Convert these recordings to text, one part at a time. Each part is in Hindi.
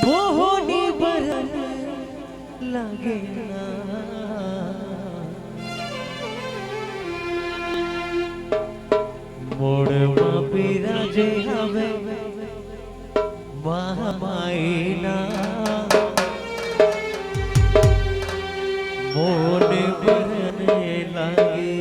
मोहनी बरन लागे ना मोड़ में बिराजे हवे महामाईना मोड़ बरने लागे।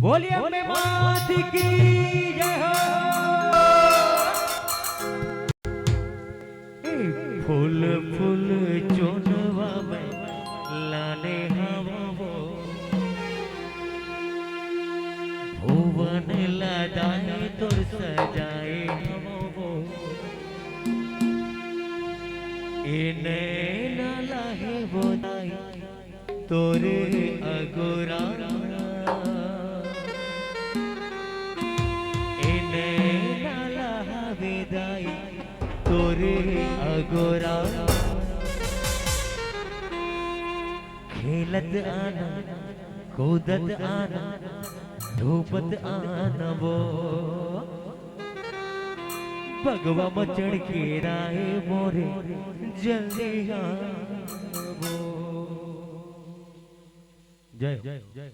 बोलिए अम्बे मात की जय हो। फूल फूल चुनवा में लाने हम वो भुवन लदाए तुर सजाए हम वो इन्हें न लाहे वो दाई तोरे अगोरा इन्हें न लाहा विदाई तोरे अगोरा खेलत आना कूदत आना धूपत आना वो भगवा मचड़ के राय मोरे जल्दी वो जय जय जय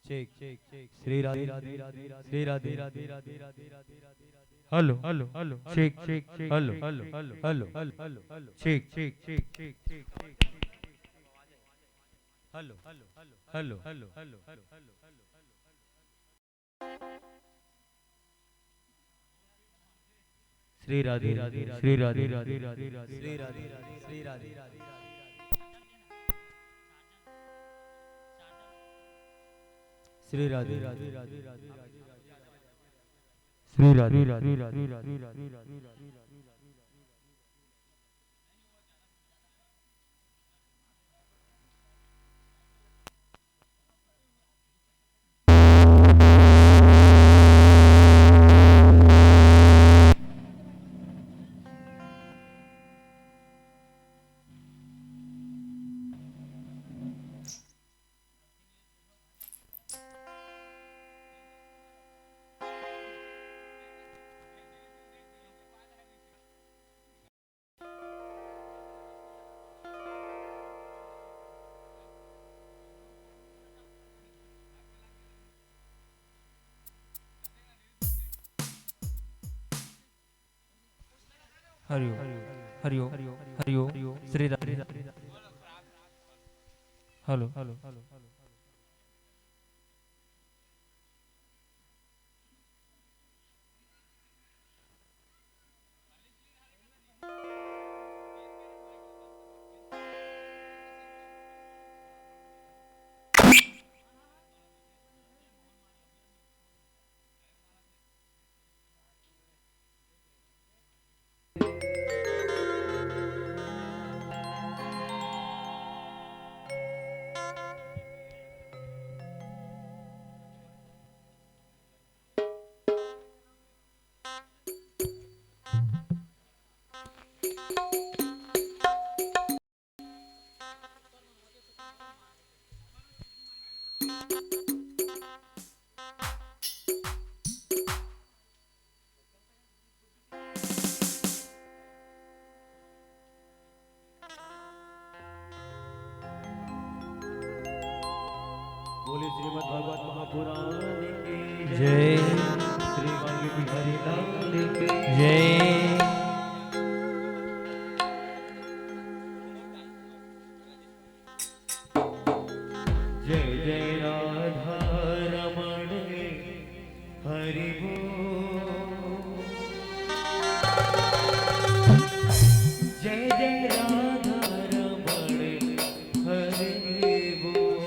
check Shri Radhe Shri Radhe hello hello hello check hello hello hello hello check hello hello hello Shri Radhe Shri Radhe Shri Radhe Shri Radhe Shri Radhe Shri Radhe हरिओ हरिओ हरिओ श्री राधे हेलो बोले श्रीमद् भागवत महापुराण की जय श्री वाल्मीकि बिहारी लाल की जय जय जय राधा रमण हरि बोल जय जय राधा रमण हरि बोल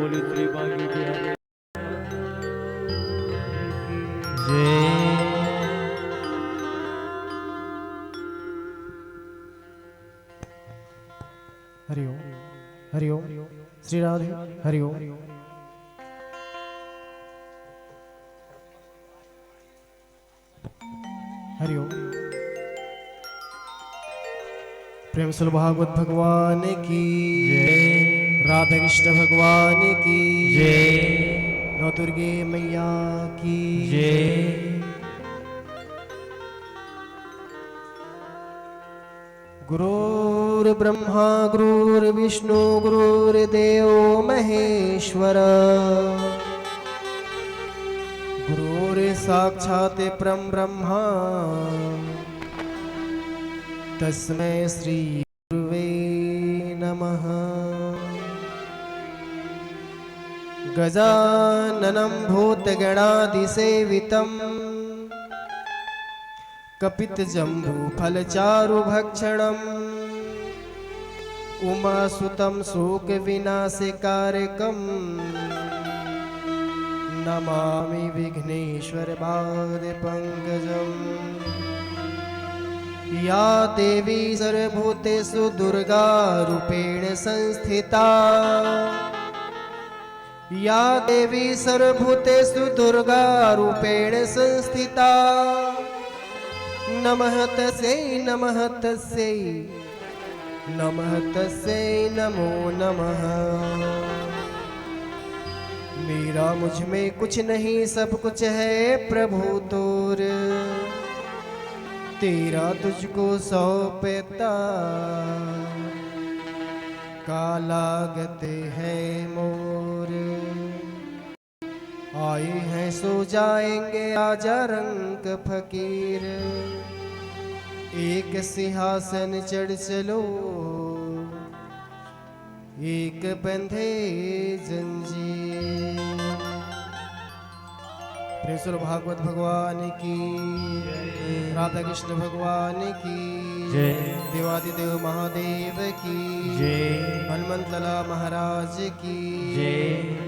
बोले श्री बांकी बिहारी जय हरि ओम हरि ओम श्री राधे हरि ओम। हरि ओम। प्रेम सुल भागवत भगवान की जय राधा कृष्ण भगवान की जय नौ दुर्गे मैया की जय गुरुर्ब्रह्मा गुरुर्विष्णु गुरुर्देव महेश्वर गुरुर्साक्षात् परं ब्रह्मा तस्मै श्री गुरुवे नमः। गजाननं भूतगणादिसेवितम् कपितजम्बूफलचारुभक्षणम् उमासुतं शोकविनाशकारकम् नमामि विघ्नेश्वरपादपङ्कजम्। या देवी सर्वभूतेषु दुर्गारूपेण संस्थिता या देवी सर्वभूतेषु दुर्गारूपेण संस्थिता नमः तस्यै नमः तस्यै नमः तस्यै नमो नमः। मेरा मुझ में कुछ नहीं सब कुछ है प्रभु तोर तेरा तुझको सौंपता कालागते हैं मोर। आए हैं सो जाएंगे आजा रंग फकीर एक सिंहासन चढ़ चलो एक बंधे जंजीर। प्रेम भागवत भगवान की राधा कृष्ण भगवान की जय देवादिदेव महादेव की जय हनुमंतला महाराज की जय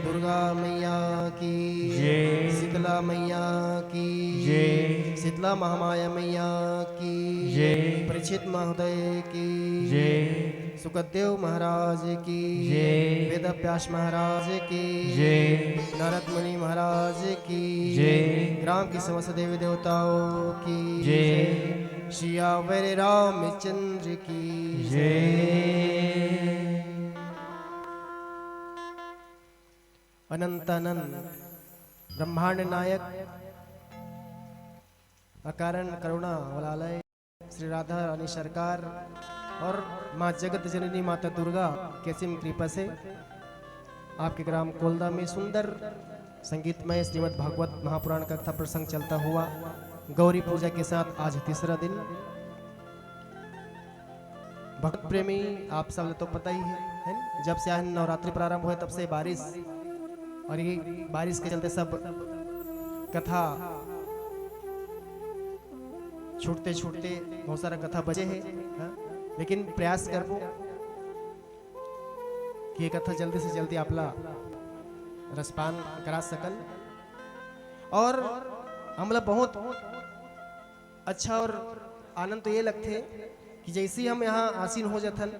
दुर्गा मैया की जय शीतला मैया की जय शीतला महामाया मैया की जय परीक्षित महोदय की जय सुखदेव महाराज की जय वेदव्यास महाराज की जय नारद मुनि महाराज की जय ग्राम की समस्त देवी देवताओं की जय सियावर रामचंद्र की जय अनंतानंद ब्रह्मांड नायक अकारण करुणा वलालय श्री राधा रानी सरकार और माँ जगत जननी माता दुर्गा के असीम कृपा से आपके ग्राम कोलदा में सुंदर संगीतमय श्रीमद् भागवत महापुराण का कथा प्रसंग चलता हुआ गौरी पूजा के साथ आज तीसरा दिन। भक्त प्रेमी आप सब तो पता ही है न? जब से आज नवरात्रि प्रारंभ हुए तब से बारिश और ये बारिश के चलते सब कथा छूटते छूटते बहुत सारा कथा बचे हैं। लेकिन प्रयास करो कि ये कथा जल्दी से जल्दी आपला रसपान करा सकल और हमला बहुत अच्छा और आनंद तो ये लगते कि जैसे ही हम यहाँ आसीन हो जाथन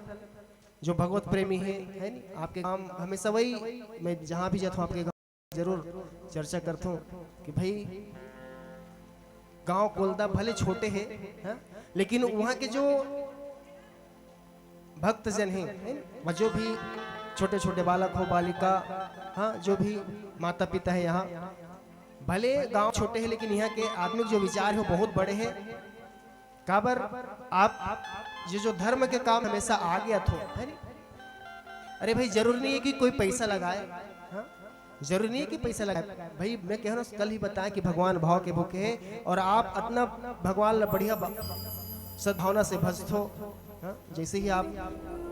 जो भगवत प्रेमी है नहीं आपके काम हमेशा वही मैं जहाँ भी जाता हूँ आपके गाँव जरूर चर्चा करता हूँ कि भाई गांव कोलदा भले छोटे हैं लेकिन वहाँ के जो भक्तजन हैं वह जो भी छोटे छोटे बालक हो बालिका हाँ जो भी माता पिता है यहाँ भले गांव छोटे हैं लेकिन यहाँ के आत्मिक जो विचार है वो बहुत बड़े हैं। काबर आप ये जो धर्म के काम हमेशा आगे अथो है नहीं। अरे भाई जरूरी नहीं है कि कोई पैसा लगाए हाँ? जरूरी नहीं है कि पैसा लगाए भाई मैं कह रहा हूँ कल ही बताया कि भगवान भाव के भूखे हैं और आप अपना भगवान बढ़िया सद्भावना से भजत हो हाँ? जैसे ही आप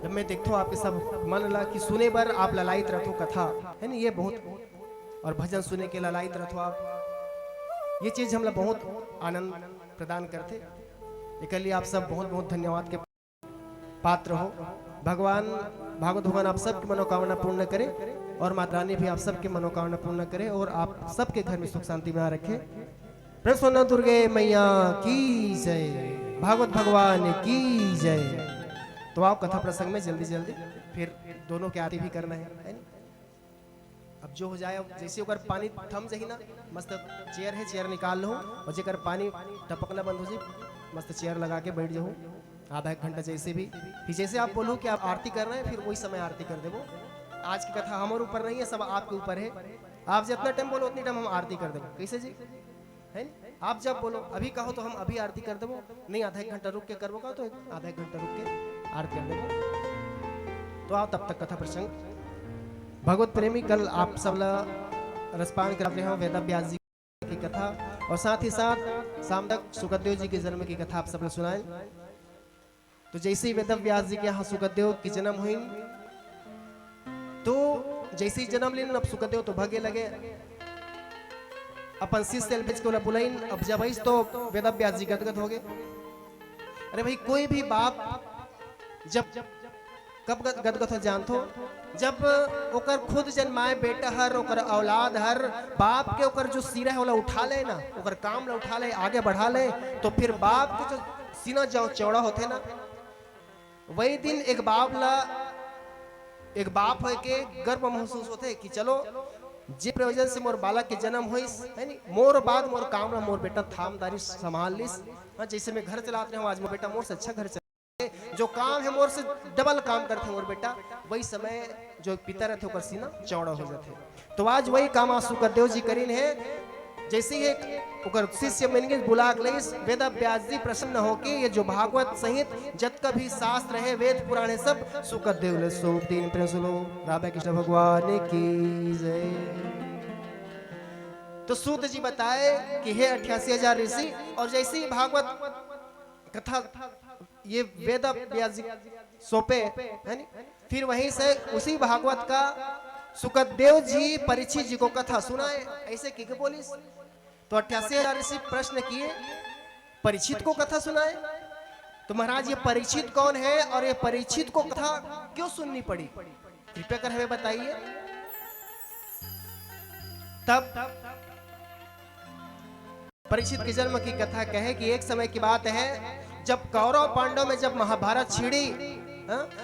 जब मैं देखता हूँ आपके सब मन ला कि सुने पर आप ललायित रहो कथा है ना ये बहुत और भजन सुने के ललायित रहो आप ये चीज हम लोग बहुत आनंद प्रदान करते एक लिए आप सब बहुत बहुत धन्यवाद के पात्र हो। भगवान भागवत भगवान आप सबकी मनोकामना पूर्ण करे। और माता रानी भी आप सबके मनोकामना पूर्ण करे और आप सबके घर में सुख शांति बना रखे। प्रसन्न दुर्गे मैया की जय, भागवत भगवान की जय। तो आप कथा प्रसंग में जल्दी जल्दी फिर दोनों की आरती भी करना है नहीं? अब जो हो जाए, जैसे अगर पानी थम जाही ना, मस्त चेयर है, चेयर निकाल लो, और जेकर पानी टपकना बंद हो जाए मस्त चेयर लगा के बैठ जाओ आधा एक घंटा जैसे भी। फिर जैसे आप बोलो कि आप आरती कर रहे हैं, फिर वही समय आरती कर देवो। आज की कथा हमारे ऊपर नहीं है, सब आपके ऊपर है। आप जितना टाइम बोलो उतनी टाइम हम आरती कर देवो। कैसे जी है? आप जब बोलो अभी कहो तो हम अभी आरती कर देवो, नहीं आधा एक घंटा रुक के करवो का तो आधा एक घंटा रुक के आरती कर देवो। तो आप तब तक कथा प्रसंग भगवत प्रेमी, कल आप सब रसपान कर रहे हो वेद व्यास जी की कथा, और साथ ही साथ शाम तक सुखदेव जी के जन्म की कथा आप सब सुनाए। तो जैसे ही वेद व्यास जी के यहाँ सुखदेव की जन्म हुई, तो जैसे ही जन्म लेन अब सुखदेव तो भागे लगे, अपन शिष्य भेज के बुलाइन। अब जब आई तो वेद व्यास जी गदगद हो गए। अरे भाई कोई भी बाप जब कब गदगद हो जानतो, जब ओकर खुद जन्माए बेटा हर, ओकर औलाद हर, बाप के ओकर जो सिरा है वाला उठा ले ना, ओकर काम ला उठा ले, आगे बढ़ा ले, तो फिर बाप के जो सीना जो चौड़ा होते ना, वही दिन एक बाप है के गर्व महसूस होते कि चलो जे प्रयोजन से मोर बालक के जन्म होइस है नी, मोर बाद मोर काम रहा, मोर बेटा थामदारी संभाल लिस। हाँ, जैसे मैं घर चलाते हूँ, आज मोर बेटा मोर से अच्छा घर चला, जो काम है मोर से डबल काम करते मोर बेटा, वही समय जो पिता रहते ओकर सीना चौड़ा हो जाते। तो आज वही काम आज सुखदेव जी करीन है। जैसे ही ओकर शिष्य मन के बुला के वेद व्यास जी प्रसन्न होके ये जो भागवत सहित जत भी शास्त्र है, वेद पुराण है, सब सुखदेव ले सो तीन प्रसलो राधा कृष्ण भगवान की जय। तो सूत जी बताए कि हे 88,000 ऋषि, और जैसे ही भागवत कथा ये वेद व्यास जी सौंपे है नी, फिर वहीं से उसी भागवत का सुखदेव जी परीक्षित जी को कथा सुनाए। ऐसे की बोलिस तो 88,000 ऋषि प्रश्न किए, परीक्षित को कथा सुनाए। तो महाराज ये परीक्षित कौन है और ये परीक्षित को कथा क्यों सुननी पड़ी, कृपया कर हमें बताइए। तब परीक्षित के जन्म की कथा कहे कि एक समय की बात है जब कौरव पांडव में जब महाभारत छिड़ी,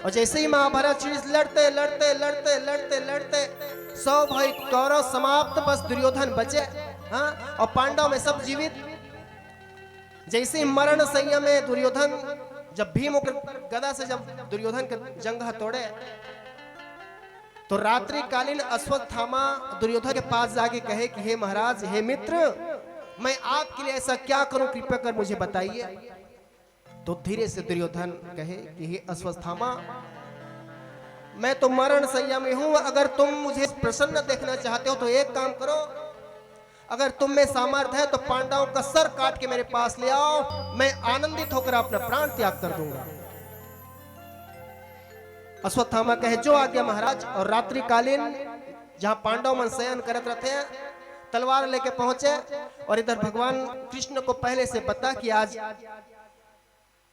और जैसे ही महाभारत छिड़ी, लड़ते लड़ते लड़ते लड़ते लड़ते 100 भाई कौरव समाप्त, बस दुर्योधन बचे। और पांडव में सब जीवित। जैसे ही मरण सैया में दुर्योधन, जब भीम गदा से जब दुर्योधन के जंग तोड़े, तो रात्रि कालीन अश्वत्थामा दुर्योधन के पास जाके कहे कि हे महाराज, हे मित्र, मैं आपके लिए ऐसा क्या करूं, कृपया कर मुझे बताइए। तो धीरे से दुर्योधन कहे कि हे अश्वत्थामा, मैं तो मरण सैया में हूं, अगर तुम मुझे प्रसन्न देखना चाहते हो तो एक काम करो, अगर तुम में सामर्थ्य है तो पांडवों का सर काट के मेरे पास ले आओ, मैं आनंदित होकर अपना प्राण त्याग कर दूंगा। अश्वत्थामा कहे जो आज्ञा महाराज। और रात्रि कालीन जहां पांडव मन शयन करत रहते हैं, तलवार लेके पहुंचे, और इधर भगवान कृष्ण को पहले से पता कि आज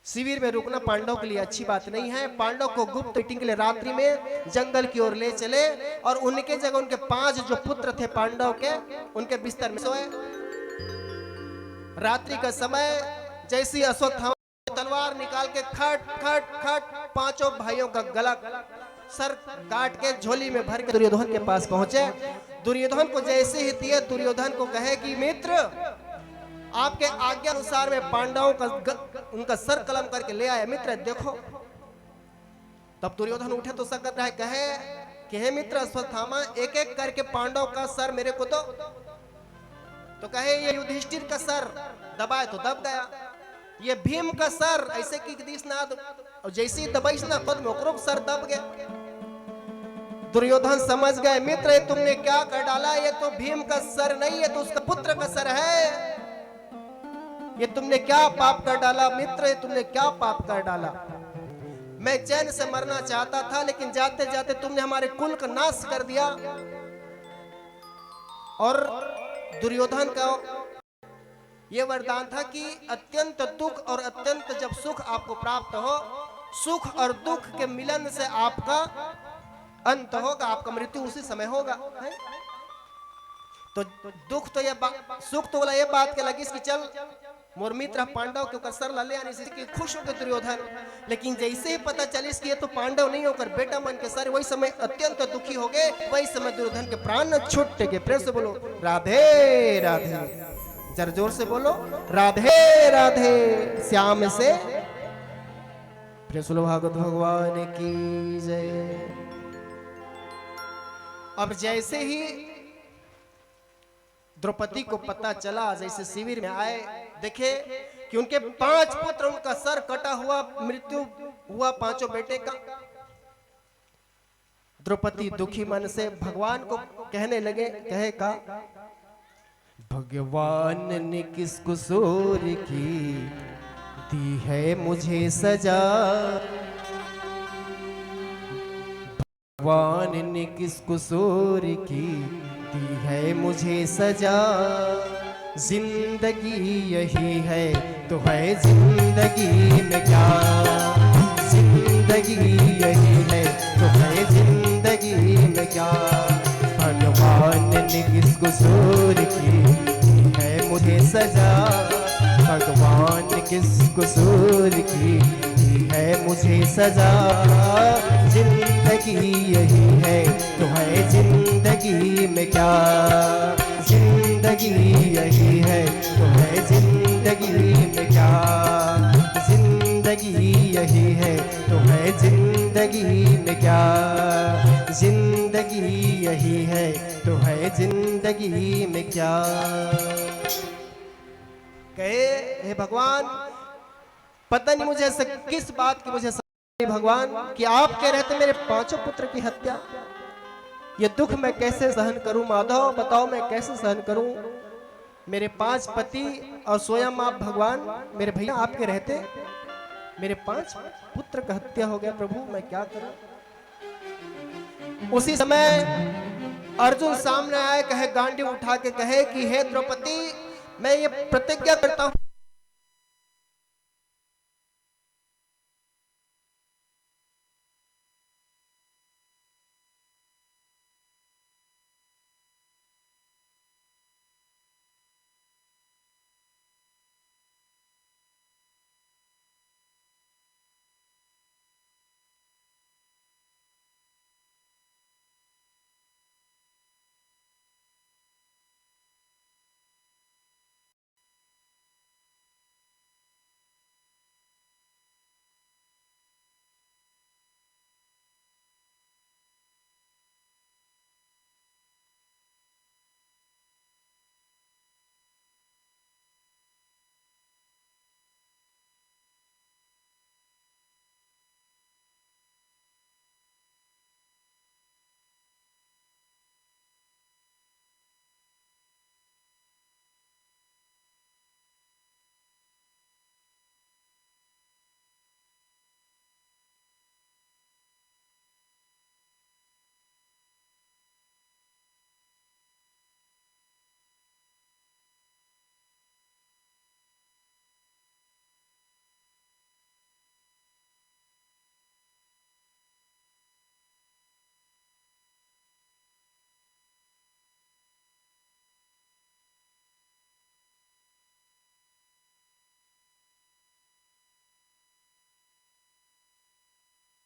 शिविर में रुकना पांडव के लिए अच्छी बात नहीं है। पांडव को गुप्त मीटिंग के लिए रात्रि में जंगल की ओर ले चले, और उनके जगह उनके 5 जो पुत्र थे पांडव के, उनके बिस्तर में सोए। रात्रि का समय जैसे ही अश्वत्थामा तलवार निकाल के खट खट खट 5 भाइयों का गला सर काट के झोली में भर के दुर्योधन के पास पहुंचे। दुर्योधन को जैसे ही दिए, दुर्योधन को कहे कि मित्र, आपके आज्ञा अनुसार मैं पांडवों का उनका सर कलम करके ले आया, मित्र देखो। तब दुर्योधन उठे तो सकत रहे, कहे कि हे मित्र अश्वत्थामा, एक एक करके पांडव का सर मेरे को दो। तो कहे ये युधिष्ठिर का सर दबाए तो दब गया, ये भीम का सर ऐसे की दिस ना, और जैसे ही दबाइस ना खुद में ओकरो सर दब गया। दुर्योधन समझ गए, मित्र ये तुमने क्या कर डाला, ये तो भीम का सर नहीं है, तो उसका पुत्र का सर है। ये तुमने क्या पाप कर डाला मित्र, ये तुमने क्या पाप कर डाला। मैं चैन से मरना चाहता था, लेकिन जाते जाते तुमने हमारे कुल का नाश कर दिया। और दुर्योधन का यह वरदान था कि अत्यंत दुख और अत्यंत जब सुख आपको प्राप्त हो, सुख और दुख के मिलन से आपका अंत होगा, आपका मृत्यु उसी समय होगा, है? तो दुख तो ये सुख तो बोला ये बात के लगी कि चल मोर मित्र पांडव के ओकर सर लले आने से कि खुश होकर दुर्योधन, लेकिन जैसे ही पता चलिस कि ये तो पांडव नहीं होकर बेटा मन के सर, वही समय अत्यंत दुखी हो गए। वही समय दुर्योधन के प्राण छूट गए। प्रेम से बोलो राधे राधे, जरा जोर से बोलो राधे राधे, श्याम से प्रेम से भागवत भगवान की जय। अब जैसे ही द्रौपदी को पता चला, जैसे शिविर में आए, देखे कि उनके 5 पुत्र, उनका सर कटा हुआ, मृत्यु हुआ 5 बेटे का। द्रौपदी दुखी मन से भगवान को कहने लगे, कहे का भगवान ने किस कसूर की दी है मुझे सजा, भगवान ने किस कसूर की दी है मुझे सजा। जिंदगी यही है तो है जिंदगी में क्या, जिंदगी यही है तो है जिंदगी में क्या। भगवान ने किस कसूर की दी है मुझे सजा, भगवान ने किस कसूर की दी है मुझे सजा। जिंदगी यही है तो है जिंदगी में क्या, जिंदगी यही है तो है जिंदगी में क्या। जिंदगी यही है तो है जिंदगी में क्या, जिंदगी यही है तो है जिंदगी में क्या। कहे हे भगवान, पता नहीं मुझे किस बात की मुझे भगवान कि आप कह रहे थे मेरे 5 पुत्र की हत्या, ये दुख मैं कैसे सहन करूं माधव, बताओ मैं कैसे सहन करूं। मेरे 5 पति और स्वयं आप भगवान, मेरे भैया आपके रहते मेरे 5 पुत्र का हत्या हो गया, प्रभु मैं क्या करूं। उसी समय अर्जुन सामने आए, कहे गांडी उठा के कहे कि हे द्रौपदी, मैं ये प्रतिज्ञा करता हूं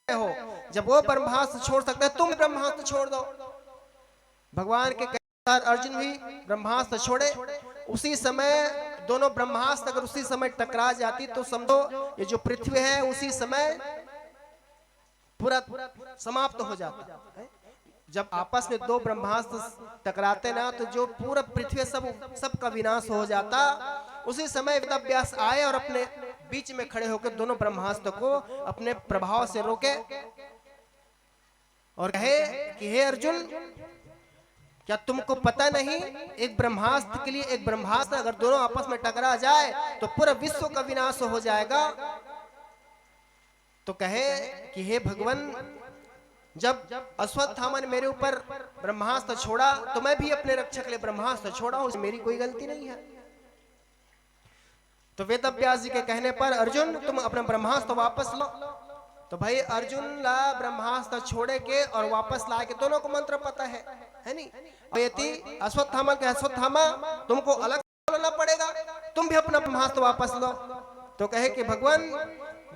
हो। जब वो ब्रह्मास्त्र छोड़ सकता है, तुम ब्रह्मास्त्र छोड़ दो। भगवान के अनुसार अर्जुन भी ब्रह्मास्त्र छोड़े। उसी समय दोनों ब्रह्मास्त्र अगर उसी समय टकरा जाती तो समझो ये जो पृथ्वी है उसी समय पूरा समाप्त हो जाता है। जब आपस में 2 ब्रह्मास्त्र टकराते ना तो जो पूरा पृथ्वी सबका विनाश हो जाता। उसी समय वेदव्यास आए और अपने बीच में खड़े होकर दोनों ब्रह्मास्त्र को अपने प्रभाव से रोके और कहे कि हे अर्जुन, क्या तुमको पता नहीं, एक ब्रह्मास्त्र के लिए एक ब्रह्मास्त्र अगर दोनों आपस में टकरा जाए तो पूरा विश्व का विनाश हो जाएगा। तो कहे कि हे भगवान, जब अश्वत्थामा ने मेरे ऊपर ब्रह्मास्त्र छोड़ा तो मैं भी अपने रक्षक के लिए ब्रह्मास्त्र छोड़ा हूं, मेरी कोई गलती नहीं है। तो वेदव्यास जी के कहने पर अर्जुन तुम अपना ब्रह्मास्त्र वापस लो। तो भाई अर्जुन ला ब्रह्मास्त्र छोड़े के और वापस ला के दोनों को मंत्र पता है नहीं? यदि अश्वत्थामा के अश्वत्थामा तुमको अलग बोलना पड़ेगा, तुम भी अपना ब्रह्मास्त्र वापस लो। तो कहे कि भगवान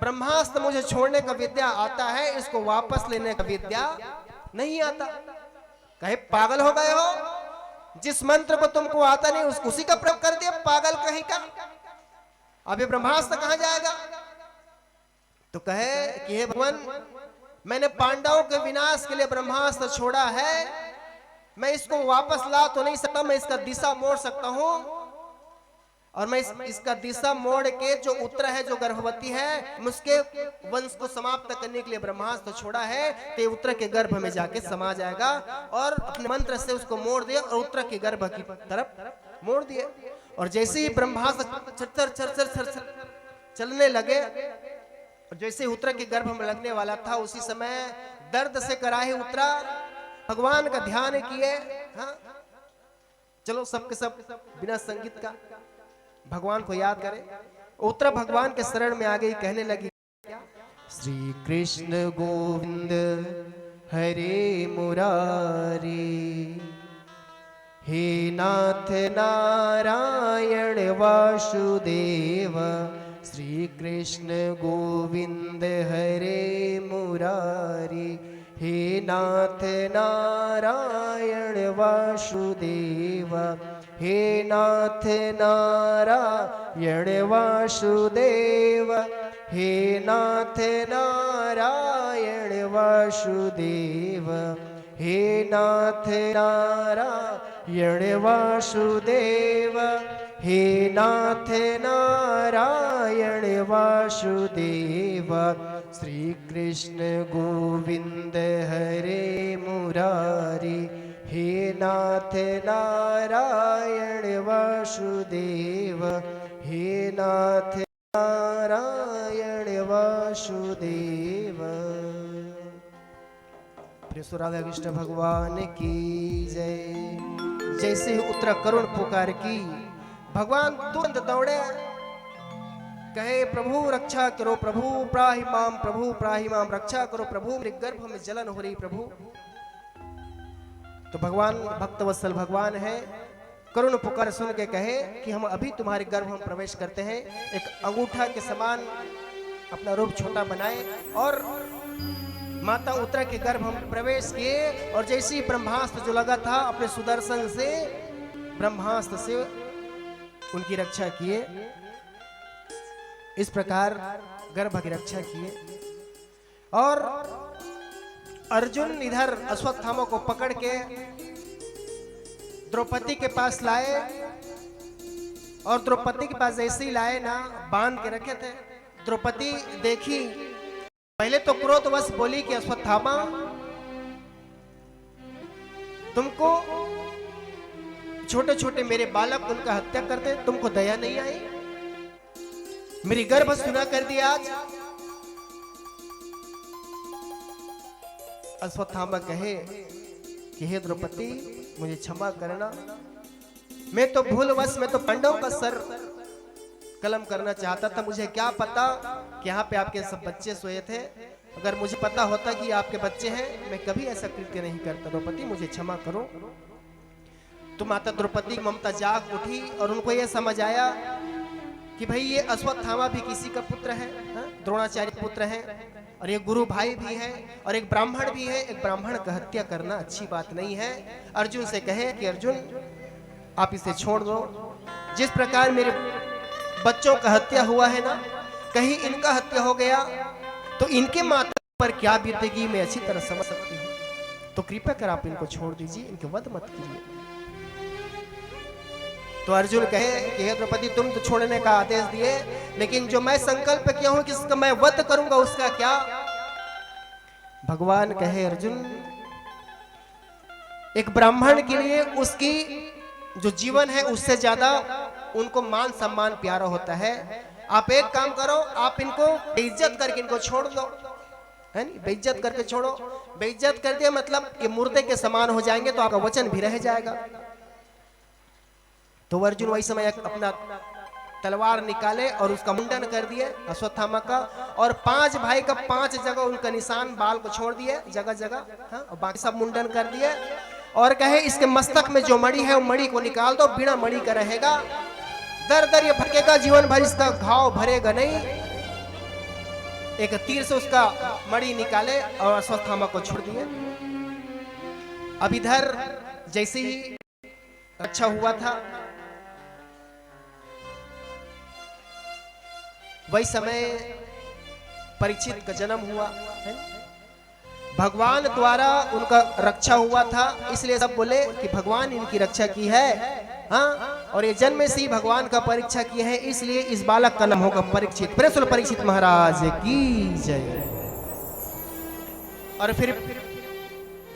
ब्रह्मास्त्र मुझे छोड़ने का विद्या आता है, इसको वापस लेने का विद्या नहीं आता। कहे पागल हो गए हो, जिस मंत्र को तुमको आता नहीं उसी का प्रयोग कर दिया, पागल कहीं का। अभी ब्रह्मास्त्र कहां जाएगा? तो कहे कि हे भगवान, मैंने पांडवों के विनाश के लिए ब्रह्मास्त्र छोड़ा है, मैं इसको वापस ला तो नहीं सकता, मैं इसका दिशा मोड़ सकता हूं, और मैं इसका दिशा मोड़ के जो उत्तरा है, जो गर्भवती है, उसके वंश को समाप्त करने के लिए ब्रह्मास्त्र छोड़ा है। तो ये उत्तरा के गर्भ में जाके समा जाएगा, और अपने मंत्र से उसको मोड़ दिया और उत्तरा के गर्भ की तरफ मोड़ दिए। और जैसे ही ब्रह्मास्त्र चर चलने लगे, और जैसे ही उत्तरा के गर्भ में लगने वाला था, उसी समय दर्द से कराहे उत्तरा भगवान का ध्यान किए। हाँ, चलो सबके सब बिना संगीत का भगवान को याद करें। उत्तरा भगवान के शरण में आ गई, कहने लगी श्री कृष्ण गोविंद हरे मुरारी, हे नाथ नारायण वासुदेव, श्री कृष्ण गोविंद हरे मुरारी, हे नाथ नारायण वासुदेव, हे नाथ नारायण वासुदेव, हे नाथ नारायण वासुदेव, हे नाथ नारायण वासुदेव, हे नाथ नारायण वासुदेव, श्री कृष्ण गोविंद हरे मुरारी, हे नाथ नारायण वासुदेव, हे नाथ नारायण वासुदेव। प्रिय राधा कृष्ण भगवान की जय। जैसे ही उत्तरा करुण पुकार की, भगवान तुरंत दौड़े, कहे प्रभु रक्षा करो, प्रभु प्राहिमाम, प्रभु प्राहिमाम, रक्षा करो प्रभु, मेरे गर्भ में जलन हो रही प्रभु। तो भगवान भक्तवत्सल भगवान है, करुण पुकार सुन के कहे कि हम अभी तुम्हारे गर्भ में प्रवेश करते हैं। एक अंगूठा के समान अपना रूप छोटा बनाए और माता उत्तरा के गर्भ में प्रवेश किए, और जैसे ही ब्रह्मास्त्र जो लगा था अपने सुदर्शन से, ब्रह्मास्त्र से उनकी रक्षा किए। इस प्रकार गर्भ की रक्षा किए। और अर्जुन इधर अश्वत्थामा को पकड़ के द्रौपदी के पास लाए, और द्रौपदी के पास जैसे ही लाए ना, बांध के रखे थे। द्रौपदी देखी, पहले तो क्रोधवश बोली कि अश्वत्थामा, तुमको छोटे छोटे मेरे बालक उनका हत्या करते, तुमको दया नहीं आई, मेरी गर्भ सुना कर दिया आज। अश्वत्थामा कहे कि हे द्रौपदी, मुझे क्षमा करना, मैं तो भूलवश, मैं तो पांडवों का सर कलम करना चाहता था, मुझे क्या पता कि यहाँ पे आपके सब बच्चे सोए थे। अगर मुझे पता होता कि आपके बच्चे हैं, मैं कभी ऐसा कृत्य नहीं करता। द्रौपदी मुझे क्षमा करो। तो माता द्रौपदी की ममता जाग उठी, और उनको यह समझ आया कि भाई ये अश्वत्थामा भी किसी का पुत्र है, द्रोणाचार्य पुत्र है, और एक गुरु भाई भी है, और एक ब्राह्मण भी है। एक ब्राह्मण का हत्या करना अच्छी बात नहीं है। अर्जुन से कहे कि अर्जुन आप इसे छोड़ दो, जिस प्रकार मेरे बच्चों का हत्या हुआ है ना, कहीं इनका हत्या हो गया तो इनके माता पर क्या बीतेगी मैं अच्छी तरह समझ सकती हूँ। तो कृपया कर आप इनको छोड़ दीजिए, इनके वध मत कीजिए। तो अर्जुन कहे कि हे द्रौपदी, तुम तो छोड़ने का आदेश दिए, लेकिन जो मैं संकल्प किया हूं कि इसका मैं वध करूंगा, उसका क्या? भगवान कहे अर्जुन, एक ब्राह्मण के लिए उसकी जो जीवन है उससे ज्यादा उनको मान सम्मान प्यारा होता है। आप एक काम करो, आप इनको बेइज्जत करके इनको छोड़ दो, है नहीं? बेइज्जत करके छोड़ो। बेइज्जत कर दिया मतलब कि मुर्दे के समान हो जाएंगे, तो आपका वचन भी रह जाएगा। तो अर्जुन वही समय अपना तलवार निकाले और उसका मुंडन कर दिए अश्वत्थामा का, और 5 भाई का 5 जगह उनका निशान बाल को छोड़ दिए जगह जगह, हाँ, और बाकी सब मुंडन कर दिए और कहे इसके मस्तक में जो मणि है वो मणि को निकाल दो, बिना मणि का रहेगा, दर दर ये भटकेगा, जीवन भर इसका घाव भरेगा नहीं। एक तीर से उसका मणि निकाले और अश्वत्थामा को छोड़ दिए। अब इधर जैसे ही अच्छा हुआ था वही समय परीक्षित का जन्म हुआ है। भगवान द्वारा उनका रक्षा हुआ था, इसलिए सब बोले कि भगवान इनकी रक्षा की है, हाँ, और ये जन्म से ही भगवान का परीक्षा किए हैं, इसलिए इस बालक का नाम होगा परीक्षित। प्रेम परीक्षित महाराज की जय। और फिर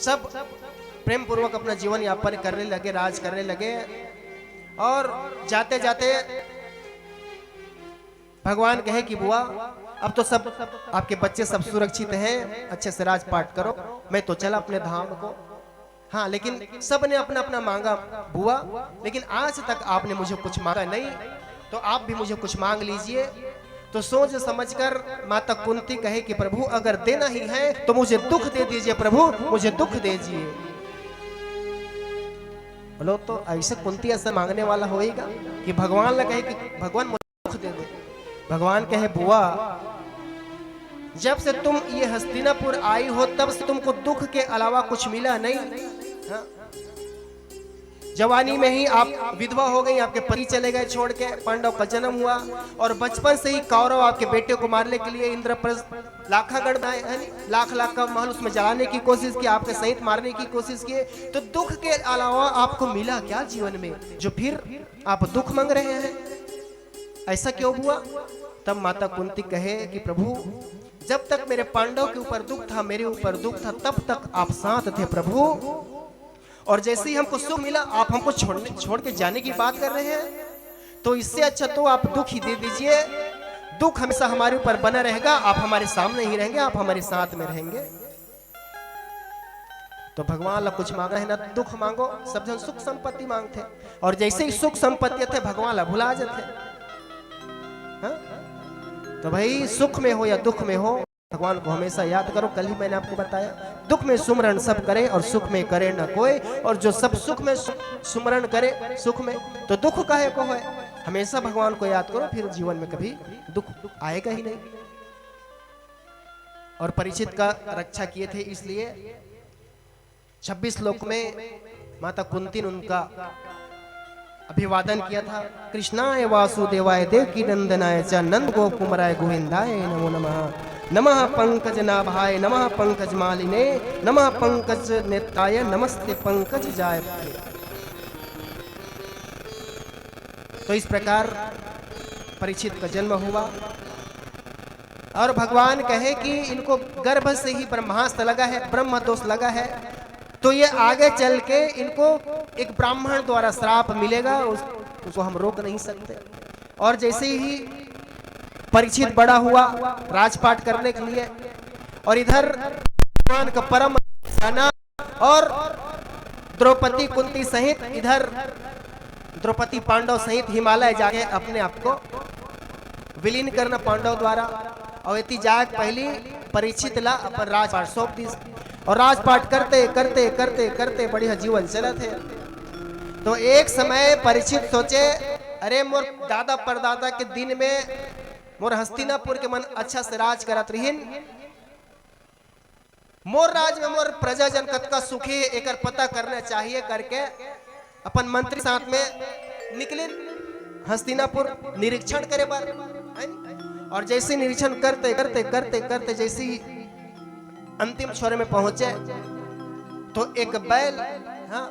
सब प्रेम पूर्वक अपना जीवन यापन करने लगे, राज करने लगे, और जाते जाते भगवान कहे कि बुआ अब तो सब आपके बच्चे सब सुरक्षित हैं, अच्छे से राजपाट करो, मैं तो चला अपने धाम को। हाँ, लेकिन सब ने अपना अपना मांगा बुआ, लेकिन आज तक आपने मुझे कुछ मांगा नहीं, तो आप भी मुझे कुछ मांग लीजिए। तो सोच समझकर माता कुंती कहे कि प्रभु अगर देना ही है तो मुझे दुख दे दीजिए, प्रभु मुझे दुख दीजिए। बोलो तो ऐसे कुंती ऐसा मांगने वाला होएगा कि भगवान ने कहे कि भगवान मुझे दुख दे दे। भगवान कहे बुआ जब से तुम ये हस्तिनापुर आई हो तब से तुमको दुख के अलावा कुछ मिला नहीं, हाँ? जवानी में ही आप विधवा हो गई, आपके पति चले गए छोड़ के, पांडव का जन्म हुआ, और बचपन से ही कौरव आपके बेटे को मारने के लिए इंद्रप्रस्थ लाखागढ़ बनाए, लाख लाख का महल उसमें जलाने की कोशिश की, आपके सहित मारने की कोशिश किए, तो दुख के अलावा आपको मिला क्या जीवन में जो फिर आप दुख मांग रहे हैं? ऐसा क्यों हुआ? तब माता कुंती कहे कि प्रभु जब तक मेरे पांडव के ऊपर दुख था, मेरे ऊपर दुख था, तब तक आप साथ थे प्रभु, और जैसे ही हमको सुख मिला आप हमको छोड़ के जाने की बात कर रहे हैं, तो इससे अच्छा तो आप दुख ही दे दीजिए। दुख हमेशा हमारे ऊपर बना रहेगा, आप हमारे सामने ही रहेंगे, आप हमारे साथ में रहेंगे। तो भगवान ला कुछ मांगा है ना दुख मांगो, सब जन सुख संपत्ति मांगते, और जैसे ही सुख संपत्ति थे भगवान ला भुला जाते, हाँ? तो भाई सुख में हो या दुख में हो भगवान को हमेशा याद करो। कल ही मैंने आपको बताया दुख में सुमरण सब करे और सुख में करे न कोई, और जो सब सुख में सुमरण करे सुख में तो दुख काहे को है। हमेशा भगवान को याद करो, फिर जीवन में कभी दुख आएगा ही नहीं। और परीक्षित का रक्षा किए थे, इसलिए 26 श्लोक में माता कुंती ने उनका अभिवादन किया था। कृष्णाय वासुदेवाय देवकी नंदनाय च नंद गोप कुमाराय गोविंदाय नमो नमः। नमः पंकज नाभाय नमः पंकज मालिने नमः पंकज नेत्राय नमस्ते पंकज जाय। तो इस प्रकार परीक्षित का जन्म हुआ, और भगवान कहे कि इनको गर्भ से ही ब्रह्मास्त्र लगा है, ब्रह्म दोष लगा है, तो ये आगे चल के इनको एक ब्राह्मण द्वारा श्राप मिलेगा, उसको हम रोक नहीं सकते। और जैसे ही परीक्षित बड़ा हुआ राजपाट करने के लिए, और इधर भगवान का परम जाना, और द्रौपदी कुंती सहित इधर द्रौपदी पांडव सहित हिमालय जाके अपने आप को विलीन करना पांडव द्वारा। और इतनी जाग पहली परीक्षित ला अपन राजपाट सौंप दी, और राजपाट करते करते करते करते बढ़िया जीवन चला थे। तो एक समय परीक्षित सोचे अरे मोर दादा परदादा के दिन में मोर हस्तिनापुर के मन अच्छा से राज करत रहीन, मोर राज में मोर प्रजाजन कतका सुखी एकर पता करना चाहिए करके अपन मंत्री साथ में निकले हस्तिनापुर निरीक्षण करे बार। और जैसे निरीक्षण करते करते करते करते जैसे ही अंतिम छोर में पहुंचे तो एक बैल, हाँ,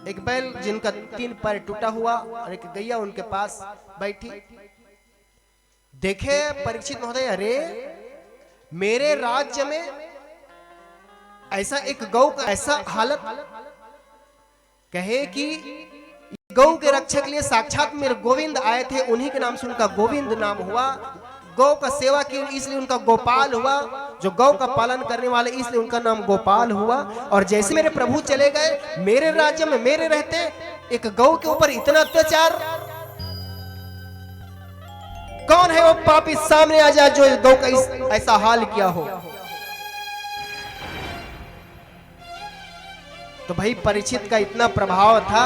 एक बैल जिनका 3 पैर टूटा हुआ और एक गैया उनके पास बैठी। देखे परीक्षित महोदय, अरे मेरे राज्य में ऐसा एक गौ का ऐसा हालत, कहे कि गौ के रक्षक के लिए साक्षात मेरे गोविंद आए थे, उन्हीं के नाम से उनका गोविंद नाम हुआ। गौ का सेवा की इसलिए उनका गोपाल हुआ, जो गौ का पालन करने वाले इसलिए उनका नाम गोपाल हुआ। और जैसे मेरे प्रभु चले गए, मेरे राज्य में मेरे रहते एक गौ के ऊपर इतना अत्याचार, कौन है वो पापी सामने आ जाए जो गौ का ऐसा हाल किया हो। तो भाई परीक्षित का इतना प्रभाव था।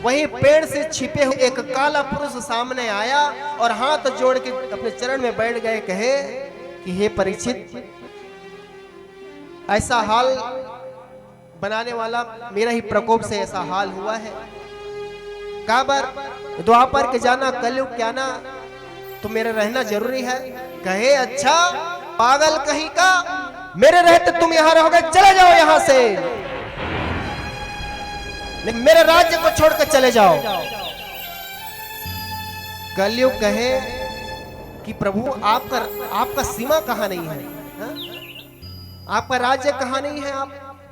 वही पेड़ से छिपे हुए एक काला पुरुष सामने आया और हाथ जोड़ के अपने चरण में बैठ गए, कहे कि हे परीक्षित, ऐसा हाल बनाने वाला मेरा ही प्रकोप से ऐसा हाल हुआ है। काबर द्वापर के जाना कलयुग क्या ना, तो मेरा रहना जरूरी है। कहे अच्छा पागल कहीं का, मेरे रहते तुम यहां रहोगे, चले जाओ यहां से, लेकिन मेरे राज्य को छोड़कर चले जाओ। कलयुग कहे कि प्रभु आपका सीमा कहां नहीं है, हा? आपका राज्य कहां नहीं है,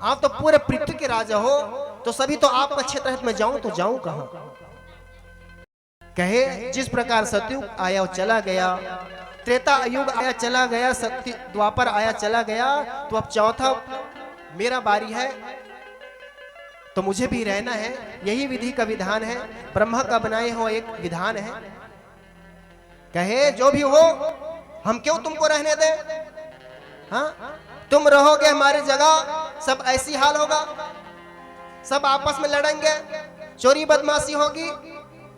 आप तो पूरे पृथ्वी के राजा हो, तो सभी तो आपका क्षेत्र है, मैं जाऊं तो जाऊं कहां। कहे जिस प्रकार सतयुग आया चला गया, त्रेता युग आया चला गया, सत्य द्वापर आया चला गया, तो अब चौथा मेरा बारी है, तो मुझे भी रहना है। यही विधि का विधान है, ब्रह्मा का बनाए हो एक विधान है। कहे जो भी हो, हम क्यों तुमको रहने दे, हाँ? तुम रहोगे हमारी जगह, सब ऐसी हाल होगा, सब आपस में लड़ेंगे, चोरी बदमाशी होगी,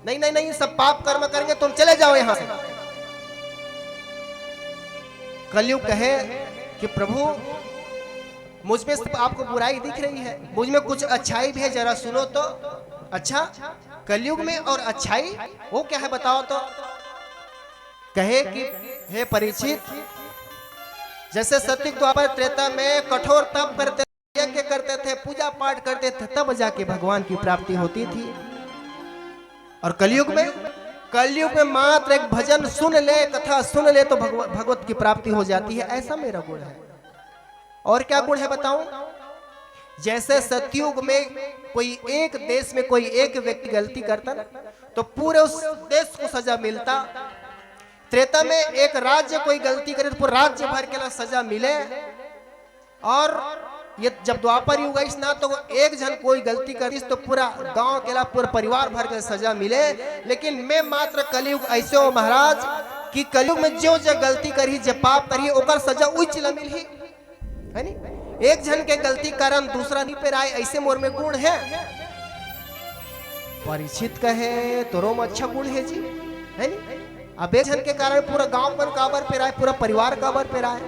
नहीं नहीं नहीं, सब पाप कर्म करेंगे, तुम चले जाओ यहां से। कलयुग कहे कि प्रभु मुझ में आपको बुराई दिख रही है, मुझ में कुछ अच्छाई भी है, जरा सुनो तो। अच्छा कलयुग में और अच्छाई वो क्या है बताओ तो। कहे कि हे परीक्षित, जैसे सत्युग द्वापर त्रेता में कठोर तप करते यज्ञ करते थे, पूजा पाठ करते थे, तब जाके भगवान की प्राप्ति होती थी। और कलयुग में मात्र एक भजन सुन ले, कथा सुन ले, तो भगवत की प्राप्ति हो जाती है। ऐसा मेरा गुण है। और क्या गुण है बताऊं? जैसे सतयुग में कोई एक देश में कोई एक व्यक्ति गलती करता ना, तो पूरे उस देश को सजा मिलता। त्रेता में एक राज्य कोई गलती करे तो पूरा राज्य भर के लिए सजा मिले। और ये जब द्वापर युग आई ना, तो एक जन कोई गलती करी तो पूरा गांव के लिए पूरा परिवार भर के सजा मिले। लेकिन मैं मात्र कलयुग ऐसे हो महाराज कि कलयुग में जो गलती करी, जो पाप करी, ओकर सजा उच्च मिल ही है नी। एक जन के गलती कारण दूसरा नहीं पे आए, ऐसे मोर में गुण है। परीक्षित कहे तो रोम अच्छा गुण है जी, है नी। अब एक जन के कारण पूरा गांव पर काबर पे आए, पूरा परिवार काबर पे आए।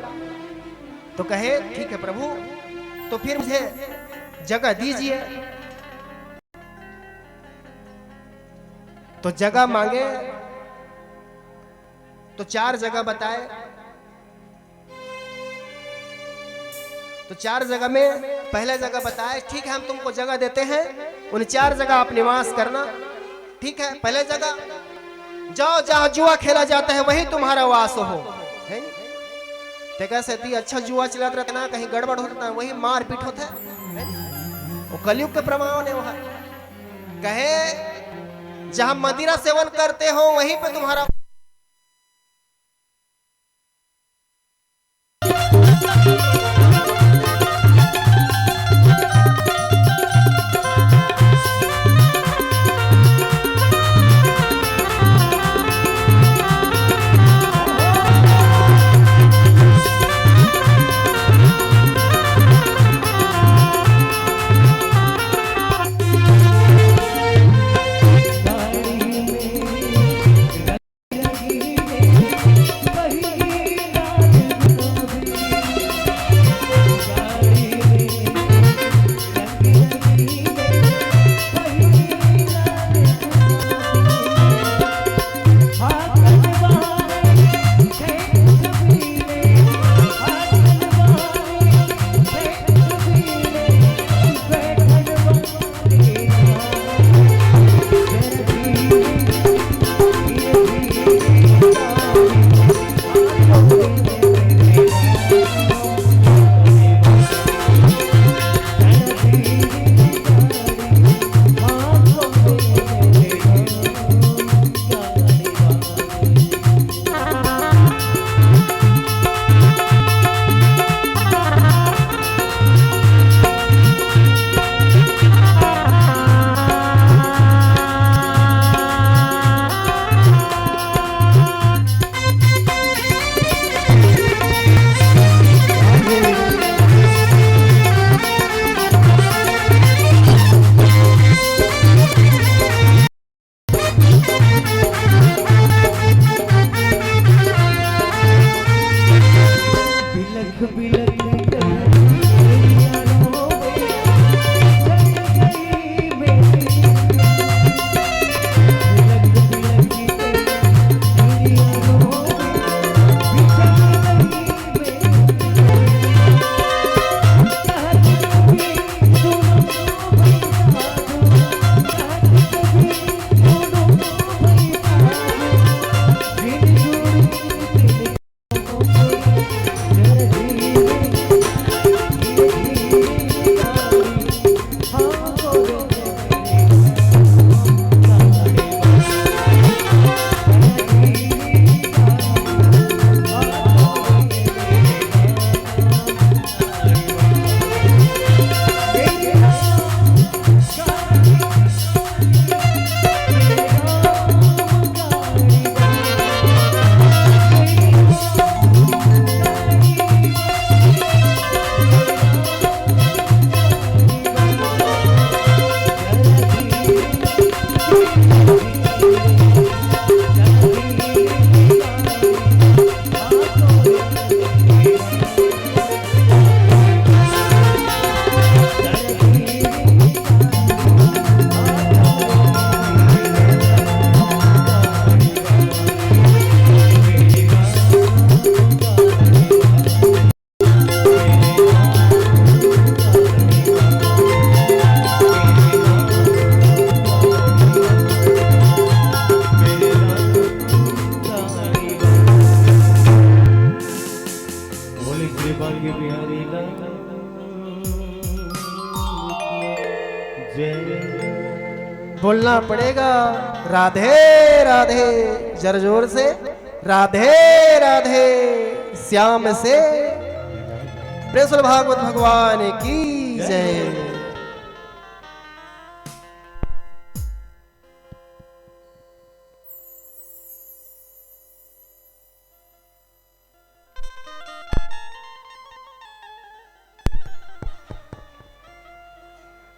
तो कहे ठीक है प्रभु, तो फिर मुझे जगह दीजिए। तो जगह मांगे तो 4 जगह बताए। तो 4 जगह में पहला जगह बताए, ठीक है हम तुमको जगह देते हैं, उन 4 जगह आप निवास करना। ठीक है, पहले जगह जाओ जहां जुआ खेला जाता है वही तुम्हारा वास हो, है कैसे थी। अच्छा जुआ चलाता रहता ना, कहीं गड़बड़ होता है, वही मार पीट होता है। वो कलयुग के प्रमाण है। वहां कहे जहां मदिरा सेवन करते हो वहीं पे तुम्हारा जय बोलना पड़ेगा राधे राधे, जरा जोर से राधे राधे श्याम से। प्रेम भागवत भगवान की जय।